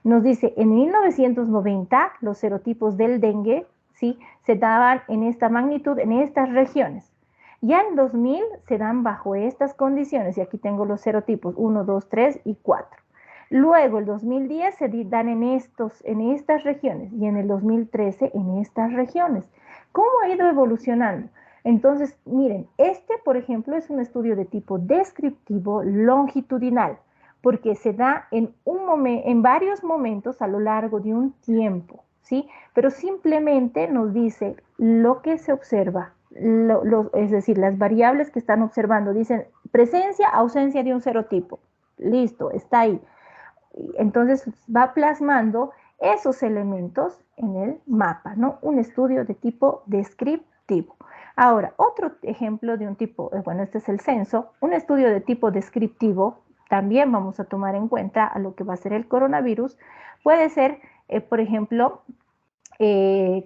Nos dice, en 1990 los serotipos del dengue, ¿sí?, se daban en esta magnitud, en estas regiones. Ya en 2000 se dan bajo estas condiciones, y aquí tengo los serotipos 1, 2, 3 y 4. Luego, el 2010 se dan en estas regiones, y en el 2013 en estas regiones. ¿Cómo ha ido evolucionando? Entonces, miren, por ejemplo, es un estudio de tipo descriptivo longitudinal, porque se da en varios momentos a lo largo de un tiempo, ¿sí? Pero simplemente nos dice lo que se observa, es decir, las variables que están observando. Dicen presencia, ausencia de un serotipo. Listo, está ahí. Entonces va plasmando esos elementos en el mapa, ¿no? Un estudio de tipo descriptivo. Ahora, otro ejemplo de un tipo, bueno, este es el censo, un estudio de tipo descriptivo, también vamos a tomar en cuenta a lo que va a ser el coronavirus, puede ser, por ejemplo,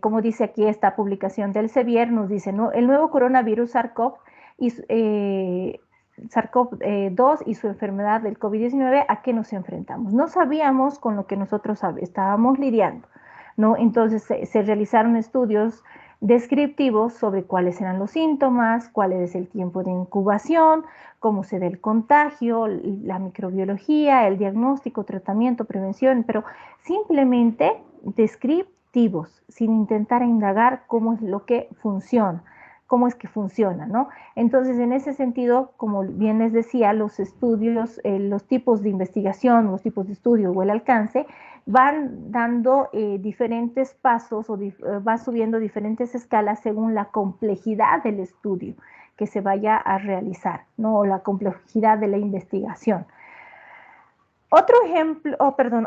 como dice aquí esta publicación del Sevier, nos dice, ¿no?, el nuevo coronavirus SARS-CoV-2 y su enfermedad del COVID-19, ¿a qué nos enfrentamos? No sabíamos con lo que nosotros estábamos lidiando, ¿no? Entonces se realizaron estudios descriptivos sobre cuáles eran los síntomas, cuál es el tiempo de incubación, cómo se da el contagio, la microbiología, el diagnóstico, tratamiento, prevención, pero simplemente descriptivos, sin intentar indagar cómo es lo que funciona. cómo es que funciona, ¿no? Entonces, en ese sentido, como bien les decía, los estudios, los tipos de investigación, los tipos de estudio o el alcance van dando diferentes pasos o va subiendo diferentes escalas según la complejidad del estudio que se vaya a realizar, ¿no? O la complejidad de la investigación. Otro ejemplo,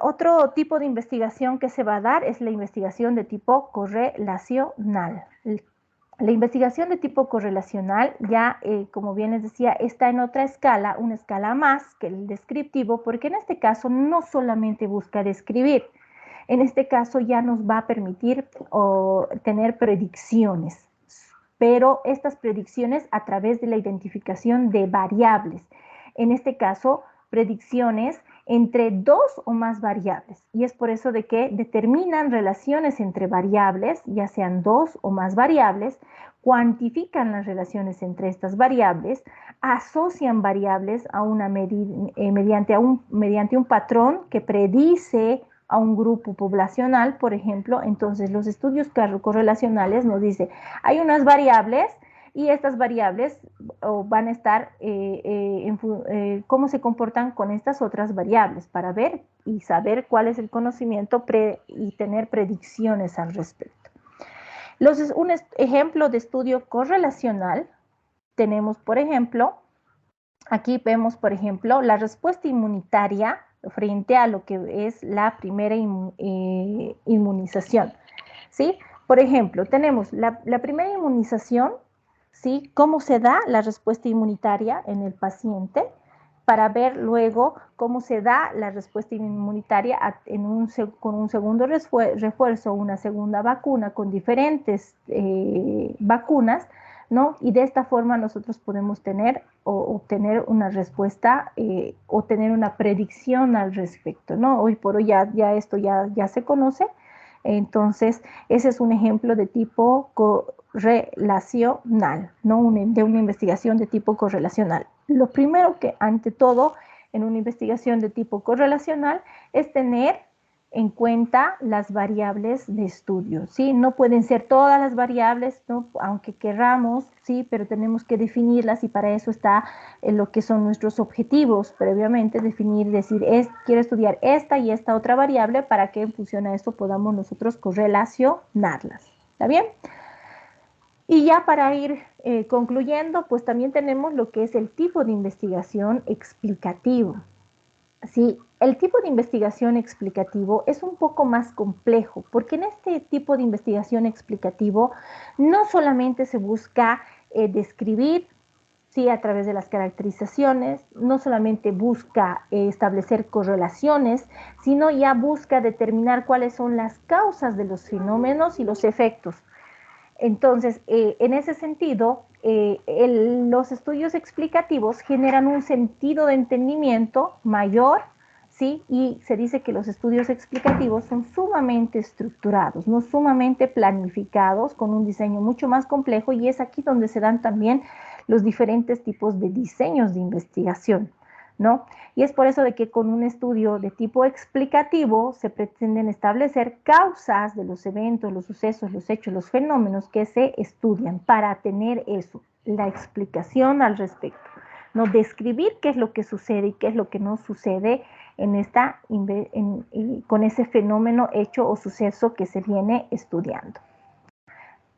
otro tipo de investigación que se va a dar es la investigación de tipo correlacional. La investigación de tipo correlacional ya, como bien les decía, está en otra escala, una escala más que el descriptivo, porque en este caso no solamente busca describir, en este caso ya nos va a permitir tener predicciones, pero estas predicciones a través de la identificación de variables. En este caso, predicciones entre dos o más variables. Y es por eso de que determinan relaciones entre variables, ya sean dos o más variables, cuantifican las relaciones entre estas variables, asocian variables a mediante un patrón que predice a un grupo poblacional, por ejemplo. Entonces los estudios correlacionales nos dicen, hay unas variables y estas variables van a estar, cómo se comportan con estas otras variables para ver y saber cuál es el conocimiento y tener predicciones al respecto. Un ejemplo de estudio correlacional tenemos, por ejemplo, aquí vemos, por ejemplo, la respuesta inmunitaria frente a lo que es la primera inmunización, ¿sí? Por ejemplo, tenemos la primera inmunización, ¿sí? Cómo se da la respuesta inmunitaria en el paciente, para ver luego cómo se da la respuesta inmunitaria con un segundo refuerzo, una segunda vacuna, con diferentes vacunas, ¿no? Y de esta forma nosotros podemos tener o obtener una respuesta o tener una predicción al respecto, ¿no? Hoy por hoy ya esto ya se conoce. Entonces, ese es un ejemplo de tipo correlacional, ¿no? De una investigación de tipo correlacional. Lo primero que, ante todo, en una investigación de tipo correlacional es tener en cuenta las variables de estudio, ¿sí? No pueden ser todas las variables, ¿no? Aunque querramos, ¿sí? Pero tenemos que definirlas y para eso está lo que son nuestros objetivos previamente, definir, decir, quiero estudiar esta y esta otra variable para que en función a esto podamos nosotros correlacionarlas, ¿está bien? Y ya para ir concluyendo, pues también tenemos lo que es el tipo de investigación explicativo. Sí, el tipo de investigación explicativo es un poco más complejo, porque en este tipo de investigación explicativo no solamente se busca describir, sí, a través de las caracterizaciones, no solamente busca establecer correlaciones, sino ya busca determinar cuáles son las causas de los fenómenos y los efectos. Entonces, en ese sentido, los estudios explicativos generan un sentido de entendimiento mayor, ¿sí? Y se dice que los estudios explicativos son sumamente estructurados, no sumamente planificados, con un diseño mucho más complejo, y es aquí donde se dan también los diferentes tipos de diseños de investigación, ¿no? Y es por eso de que con un estudio de tipo explicativo se pretenden establecer causas de los eventos, los sucesos, los hechos, los fenómenos que se estudian para tener eso, la explicación al respecto. No describir qué es lo que sucede y qué es lo que no sucede con ese fenómeno, hecho o suceso que se viene estudiando.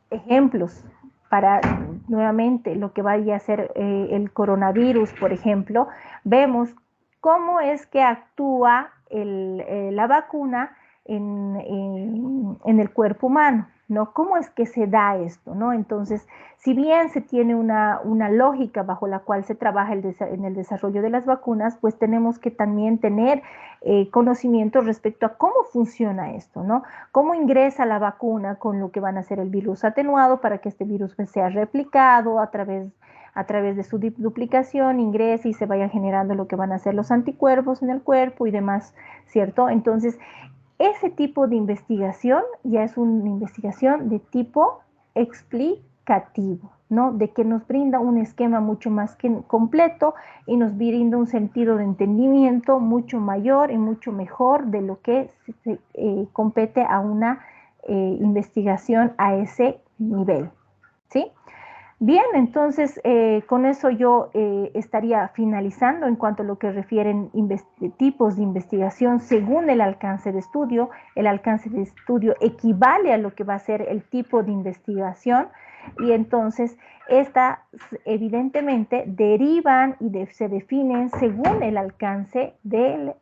Ejemplos para, nuevamente, lo que vaya a ser el coronavirus, por ejemplo, vemos cómo es que actúa la vacuna en el cuerpo humano, ¿no? ¿Cómo es que se da esto, ¿no? Entonces, si bien se tiene una lógica bajo la cual se trabaja en el desarrollo de las vacunas, pues tenemos que también tener conocimiento respecto a cómo funciona esto, ¿no? Cómo ingresa la vacuna con lo que van a ser el virus atenuado para que este virus sea replicado a través de su duplicación, ingrese y se vayan generando lo que van a ser los anticuerpos en el cuerpo y demás, ¿cierto? Entonces, ese tipo de investigación ya es una investigación de tipo explicativo, ¿no? De que nos brinda un esquema mucho más completo y nos brinda un sentido de entendimiento mucho mayor y mucho mejor de lo que compete a una investigación a ese nivel, ¿sí? Bien, entonces con eso yo estaría finalizando en cuanto a lo que refieren tipos de investigación según el alcance de estudio. El alcance de estudio equivale a lo que va a ser el tipo de investigación y entonces estas evidentemente derivan y se definen según el alcance del,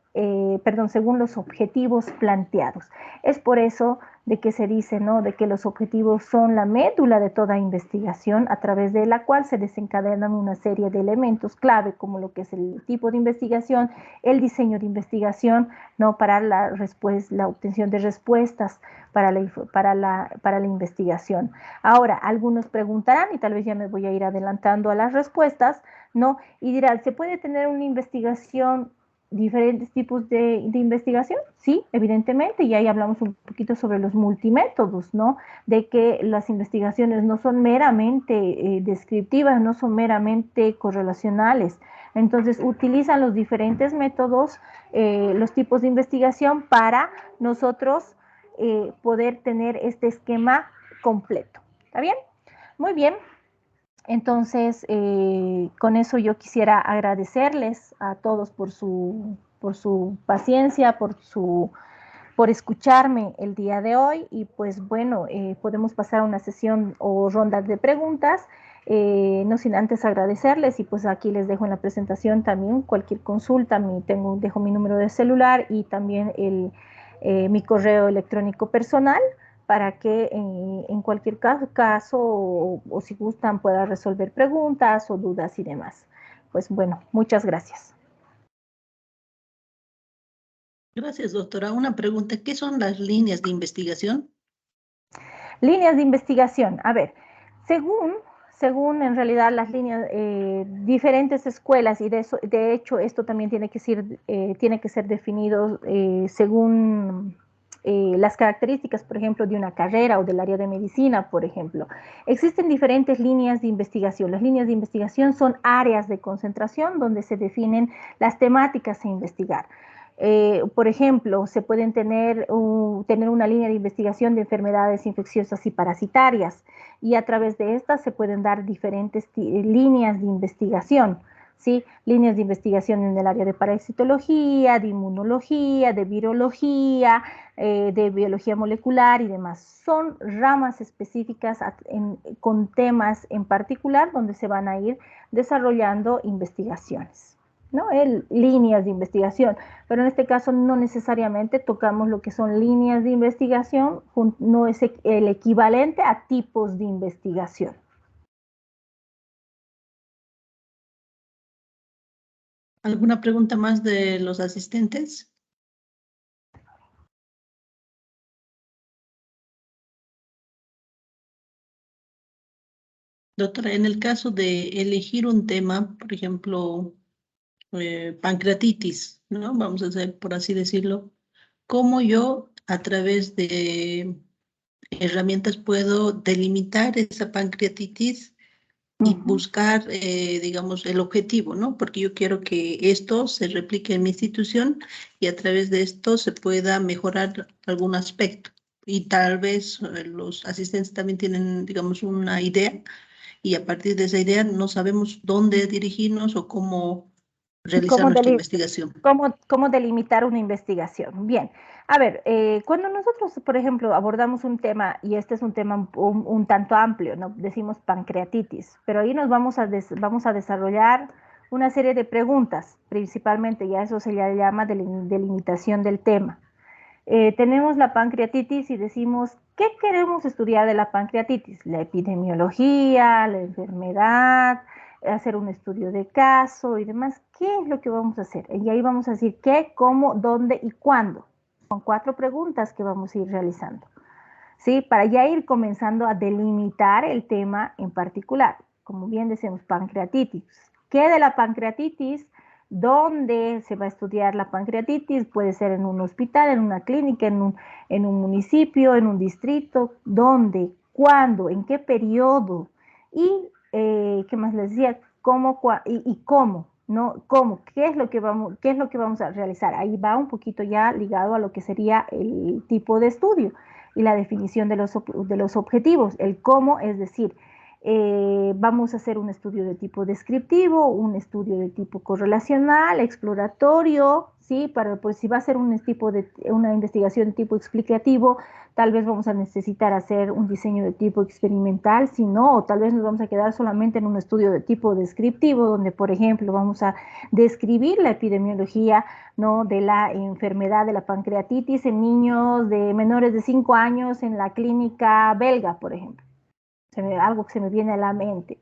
según los objetivos planteados. Es por eso de que se dice, ¿no?, de que los objetivos son la médula de toda investigación a través de la cual se desencadenan una serie de elementos clave como lo que es el tipo de investigación, el diseño de investigación, ¿no?, para la obtención de respuestas para la investigación. Ahora, algunos preguntarán, y tal vez ya me voy a ir adelantando a las respuestas, ¿no?, y dirán, ¿se puede tener una investigación diferentes tipos de investigación? Sí, evidentemente, y ahí hablamos un poquito sobre los multimétodos, ¿no? De que las investigaciones no son meramente descriptivas, no son meramente correlacionales. Entonces, utilizan los diferentes métodos, los tipos de investigación para nosotros poder tener este esquema completo. ¿Está bien? Muy bien. Entonces, con eso yo quisiera agradecerles a todos por su paciencia, por escucharme el día de hoy y pues bueno, podemos pasar a una sesión o ronda de preguntas, no sin antes agradecerles y pues aquí les dejo en la presentación también cualquier consulta, dejo mi número de celular y también mi correo electrónico personal para que en cualquier caso o si gustan pueda resolver preguntas o dudas y demás. Pues bueno, muchas gracias. Gracias, doctora. Una pregunta, ¿qué son las líneas de investigación? Líneas de investigación. A ver, según en realidad las líneas, diferentes escuelas, y de hecho esto también tiene que ser definido según las características, por ejemplo, de una carrera o del área de medicina, por ejemplo. Existen diferentes líneas de investigación. Las líneas de investigación son áreas de concentración donde se definen las temáticas a investigar. Por ejemplo, se pueden tener una línea de investigación de enfermedades infecciosas y parasitarias y a través de estas se pueden dar diferentes líneas de investigación, ¿sí? Líneas de investigación en el área de parasitología, de inmunología, de virología, de biología molecular y demás. Son ramas específicas con temas en particular donde se van a ir desarrollando investigaciones, ¿no? Líneas de investigación, pero en este caso no necesariamente tocamos lo que son líneas de investigación, no es el equivalente a tipos de investigación. ¿Alguna pregunta más de los asistentes? Doctora, en el caso de elegir un tema, por ejemplo, pancreatitis, ¿no? Vamos a hacer, por así decirlo, ¿cómo yo a través de herramientas puedo delimitar esa pancreatitis y buscar, digamos, el objetivo, ¿no? Porque yo quiero que esto se replique en mi institución y a través de esto se pueda mejorar algún aspecto. Y tal vez los asistentes también tienen, digamos, una idea y a partir de esa idea no sabemos dónde dirigirnos o cómo realizar nuestra investigación. ¿Cómo delimitar una investigación? Bien, a ver, cuando nosotros, por ejemplo, abordamos un tema, y este es un tema un tanto amplio, ¿no? Decimos pancreatitis, pero ahí nos vamos a desarrollar una serie de preguntas, principalmente, y a eso se le llama delimitación del tema. Tenemos la pancreatitis y decimos, ¿qué queremos estudiar de la pancreatitis? La epidemiología, la enfermedad, hacer un estudio de caso y demás. ¿Qué es lo que vamos a hacer? Y ahí vamos a decir qué, cómo, dónde y cuándo. Son 4 preguntas que vamos a ir realizando, ¿sí? Para ya ir comenzando a delimitar el tema en particular. Como bien decimos, pancreatitis. ¿Qué de la pancreatitis? ¿Dónde se va a estudiar la pancreatitis? Puede ser en un hospital, en una clínica, en un municipio, en un distrito. ¿Dónde? ¿Cuándo? ¿En qué periodo? Y, ¿qué más les decía? ¿Cómo? Y cómo, ¿no? ¿Cómo? ¿Qué es lo que vamos a realizar? Ahí va un poquito ya ligado a lo que sería el tipo de estudio y la definición de los objetivos. El cómo, es decir, Vamos a hacer un estudio de tipo descriptivo, un estudio de tipo correlacional, exploratorio, ¿sí? Pues si va a ser una investigación de tipo explicativo, tal vez vamos a necesitar hacer un diseño de tipo experimental, si no, o tal vez nos vamos a quedar solamente en un estudio de tipo descriptivo, donde, por ejemplo, vamos a describir la epidemiología, ¿no?, de la enfermedad de la pancreatitis en niños de menores de 5 años en la clínica belga, por ejemplo. Algo que se me viene a la mente.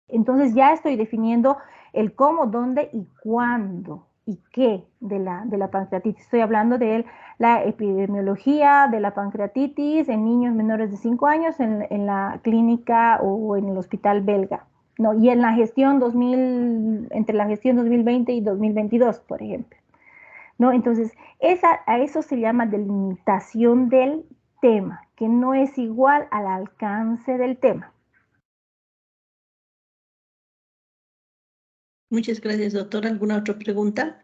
Entonces ya estoy definiendo el cómo, dónde y cuándo y qué de la pancreatitis. Estoy hablando de la epidemiología de la pancreatitis en niños menores de 5 años en la clínica o en el hospital belga, ¿no? Y en la gestión entre la gestión 2020 y 2022, por ejemplo, ¿no? Entonces, a eso se llama delimitación del tema, que no es igual al alcance del tema. Muchas gracias, doctora. ¿Alguna otra pregunta?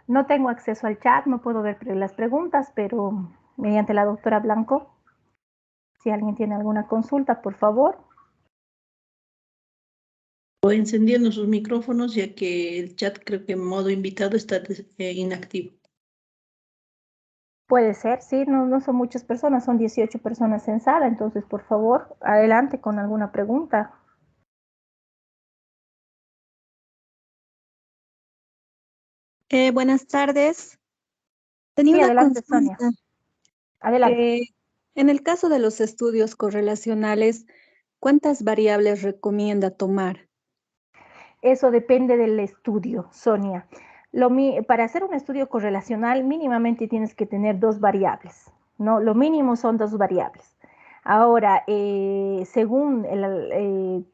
No tengo acceso al chat, no puedo ver las preguntas, pero mediante la doctora Blanco, si alguien tiene alguna consulta, por favor. O encendiendo sus micrófonos, ya que el chat creo que en modo invitado está inactivo. Puede ser, sí, no son muchas personas, son 18 personas en sala, entonces por favor, adelante con alguna pregunta. Buenas tardes. Tenía Sí, una adelante, Sonia. consulta. Adelante. En el caso de los estudios correlacionales, ¿cuántas variables recomienda tomar? Eso depende del estudio, Sonia. Para hacer un estudio correlacional, mínimamente tienes que tener 2 variables, ¿no? Lo mínimo son 2 variables. Ahora, según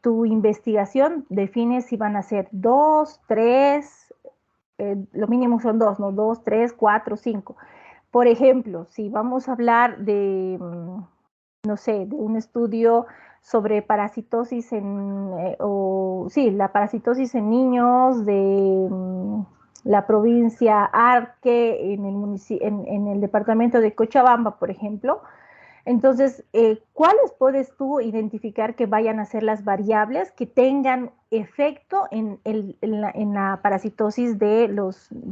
tu investigación, defines si van a ser 2, 3, lo mínimo son 2, ¿no? 2, 3, 4, 5. Por ejemplo, si vamos a hablar de, no sé, de un estudio sobre parasitosis la parasitosis en niños de la provincia Arque, en el departamento de Cochabamba, por ejemplo. Entonces, ¿cuáles puedes tú identificar que vayan a ser las variables que tengan efecto en la parasitosis de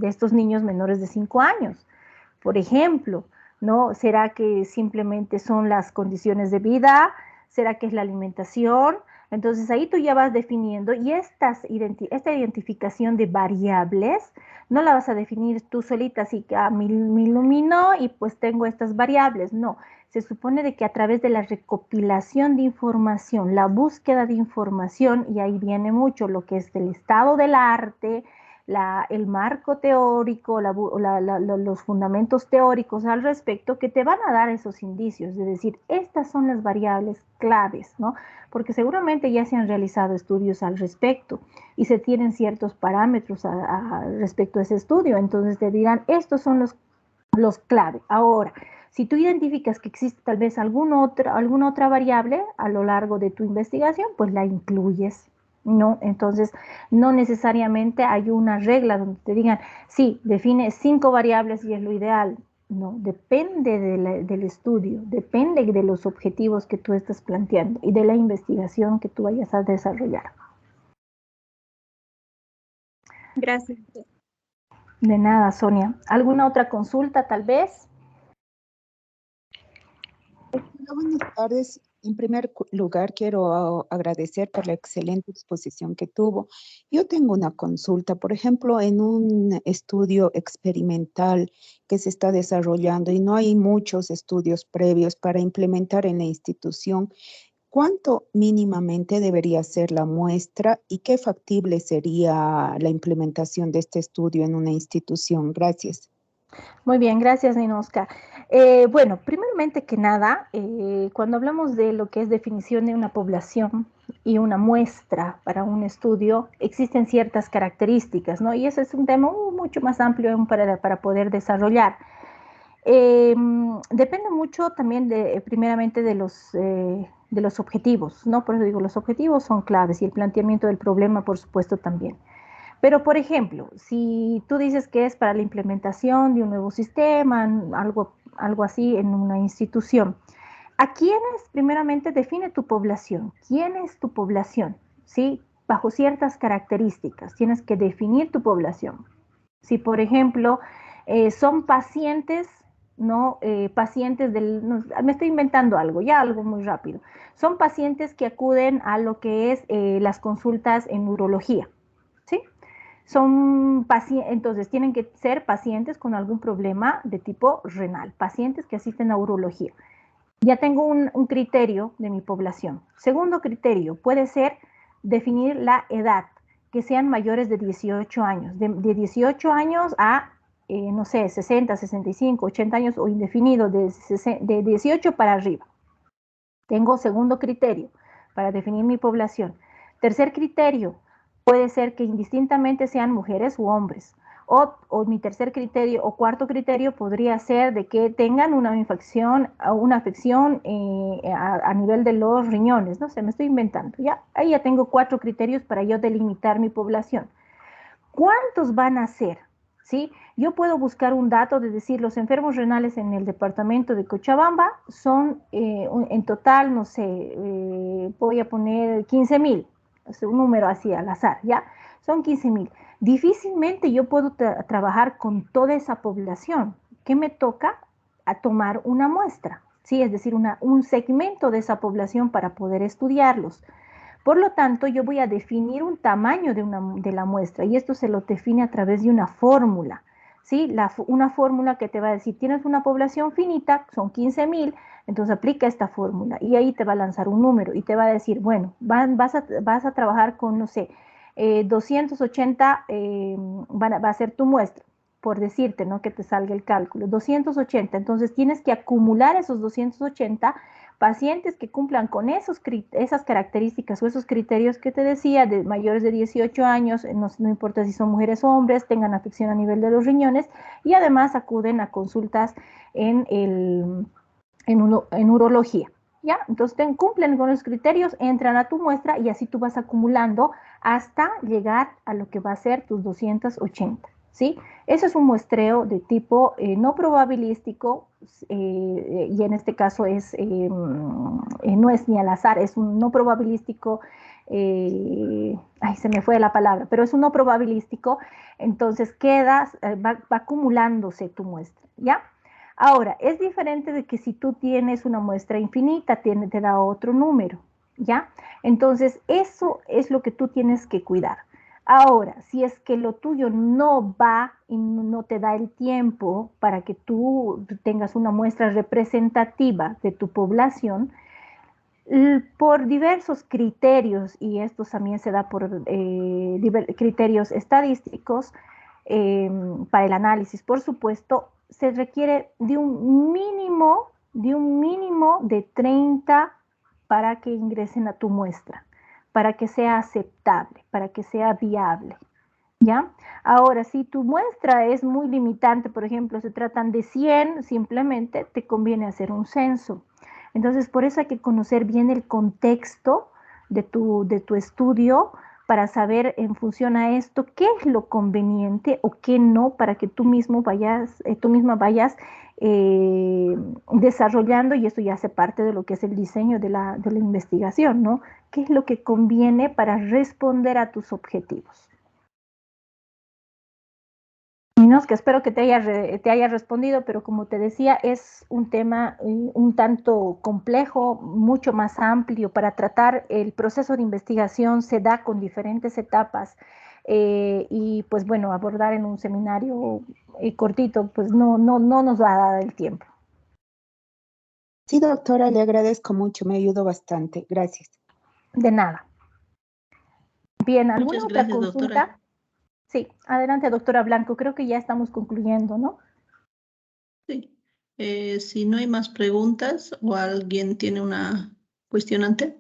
estos niños menores de 5 años? Por ejemplo, ¿no? ¿Será que simplemente son las condiciones de vida? ¿Será que es la alimentación? Entonces ahí tú ya vas definiendo y esta identificación de variables no la vas a definir tú solita, así que me iluminó y pues tengo estas variables. No, se supone de que a través de la recopilación de información, la búsqueda de información, y ahí viene mucho lo que es del estado del arte, el marco teórico, los fundamentos teóricos al respecto, que te van a dar esos indicios, de decir, estas son las variables claves, ¿no? Porque seguramente ya se han realizado estudios al respecto y se tienen ciertos parámetros respecto a ese estudio, entonces te dirán, estos son los clave. Ahora, si tú identificas que existe tal vez alguna otra variable a lo largo de tu investigación, pues la incluyes, ¿no? Entonces, no necesariamente hay una regla donde te digan, sí, define 5 variables y es lo ideal. No, depende del estudio, depende de los objetivos que tú estás planteando y de la investigación que tú vayas a desarrollar. Gracias. De nada, Sonia. ¿Alguna otra consulta, tal vez? Buenas tardes. En primer lugar, quiero agradecer por la excelente exposición que tuvo. Yo tengo una consulta, por ejemplo, en un estudio experimental que se está desarrollando y no hay muchos estudios previos para implementar en la institución. ¿Cuánto mínimamente debería ser la muestra y qué factible sería la implementación de este estudio en una institución? Gracias. Muy bien, gracias, Ninoska. Bueno, primeramente que nada, cuando hablamos de lo que es definición de una población y una muestra para un estudio, existen ciertas características, ¿no? Y ese es un tema mucho más amplio para poder desarrollar. Depende mucho también primeramente de los objetivos, ¿no? Por eso digo, los objetivos son claves y el planteamiento del problema, por supuesto, también. Pero, por ejemplo, si tú dices que es para la implementación de un nuevo sistema, algo así en una institución, ¿A quiénes? Primeramente define tu población. ¿Quién es tu población? ¿Sí? Bajo ciertas características. Tienes que definir tu población. Si, por ejemplo, son pacientes, ¿no? Pacientes no, me estoy inventando algo, ya algo muy rápido. Son pacientes que acuden a lo que es las consultas en urología, ¿sí? Son pacientes, entonces tienen que ser pacientes con algún problema de tipo renal, pacientes que asisten a urología. Ya tengo un criterio de mi población. Segundo criterio puede ser definir la edad, que sean mayores de 18 años, de 18 años a, no sé, 60, 65, 80 años o indefinido, de 18 para arriba. Tengo segundo criterio para definir mi población. Tercer criterio, puede ser que indistintamente sean mujeres u hombres. O mi tercer criterio o cuarto criterio podría ser de que tengan una afección a nivel de los riñones. No sé, me estoy inventando. Ya, ahí ya tengo 4 criterios para yo delimitar mi población. ¿Cuántos van a ser? ¿Sí? Yo puedo buscar un dato de decir los enfermos renales en el departamento de Cochabamba son en total, no sé, voy a poner 15,000, un número así al azar, ¿ya? Son 15,000. Difícilmente yo puedo trabajar con toda esa población. ¿Qué me toca? A tomar una muestra, ¿sí? Es decir, un segmento de esa población para poder estudiarlos. Por lo tanto, yo voy a definir un tamaño de la muestra y esto se lo define a través de una fórmula, ¿sí? Una fórmula que te va a decir, tienes una población finita, son 15,000, entonces aplica esta fórmula y ahí te va a lanzar un número y te va a decir, bueno, vas a trabajar con, no sé, 280 va a ser tu muestra, por decirte, ¿no? Que te salga el cálculo, 280, entonces tienes que acumular esos 280 pacientes que cumplan con esas características o esos criterios que te decía, de mayores de 18 años, no importa si son mujeres o hombres, tengan afección a nivel de los riñones y además acuden a consultas en urología. ¿Ya? Entonces cumplen con los criterios, entran a tu muestra y así tú vas acumulando hasta llegar a lo que va a ser tus 280. ¿Sí? Ese es un muestreo de tipo no probabilístico y en este caso no es ni al azar, es un no probabilístico, ay, se me fue la palabra, pero es un no probabilístico, entonces va acumulándose tu muestra, ¿ya? Ahora, es diferente de que si tú tienes una muestra infinita, te da otro número, ¿ya? Entonces, eso es lo que tú tienes que cuidar. Ahora, si es que lo tuyo no va y no te da el tiempo para que tú tengas una muestra representativa de tu población, por diversos criterios, y esto también se da por criterios estadísticos, para el análisis, por supuesto, se requiere de un mínimo de 30 para que ingresen a tu muestra, para que sea aceptable, para que sea viable, ¿ya? Ahora, si tu muestra es muy limitante, por ejemplo, se tratan de 100, simplemente te conviene hacer un censo. Entonces, por eso hay que conocer bien el contexto de tu estudio para saber en función a esto qué es lo conveniente o qué no para que tú misma vayas desarrollando, y esto ya hace parte de lo que es el diseño de la investigación, ¿no? ¿Qué es lo que conviene para responder a tus objetivos? Que espero que te haya respondido, pero como te decía, es un tema un tanto complejo, mucho más amplio para tratar. El proceso de investigación se da con diferentes etapas y pues bueno, abordar en un seminario cortito, pues no nos va a dar el tiempo. Sí, doctora, le agradezco mucho, me ayudó bastante. Gracias. De nada. Bien, ¿alguna Muchas gracias, otra consulta? doctora. Sí, adelante, doctora Blanco. Creo que ya estamos concluyendo, ¿no? Sí. Si no hay más preguntas o alguien tiene una cuestionante.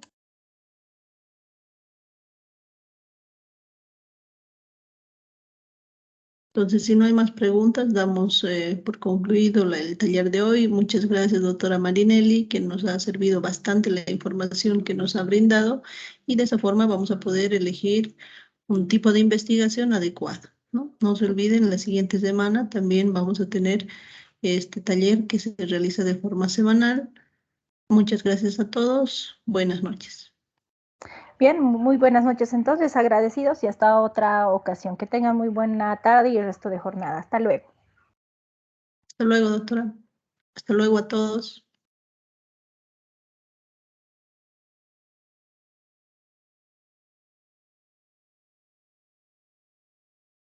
Entonces, si no hay más preguntas, damos por concluido el taller de hoy. Muchas gracias, doctora Marinelli, que nos ha servido bastante la información que nos ha brindado y de esa forma vamos a poder elegir un tipo de investigación adecuado, ¿no? No se olviden, la siguiente semana también vamos a tener este taller que se realiza de forma semanal Muchas gracias a todos. Buenas noches. Bien, muy buenas noches entonces, agradecidos y hasta otra ocasión. Que tengan muy buena tarde y el resto de jornada. Hasta luego. Hasta luego, doctora. Hasta luego a todos.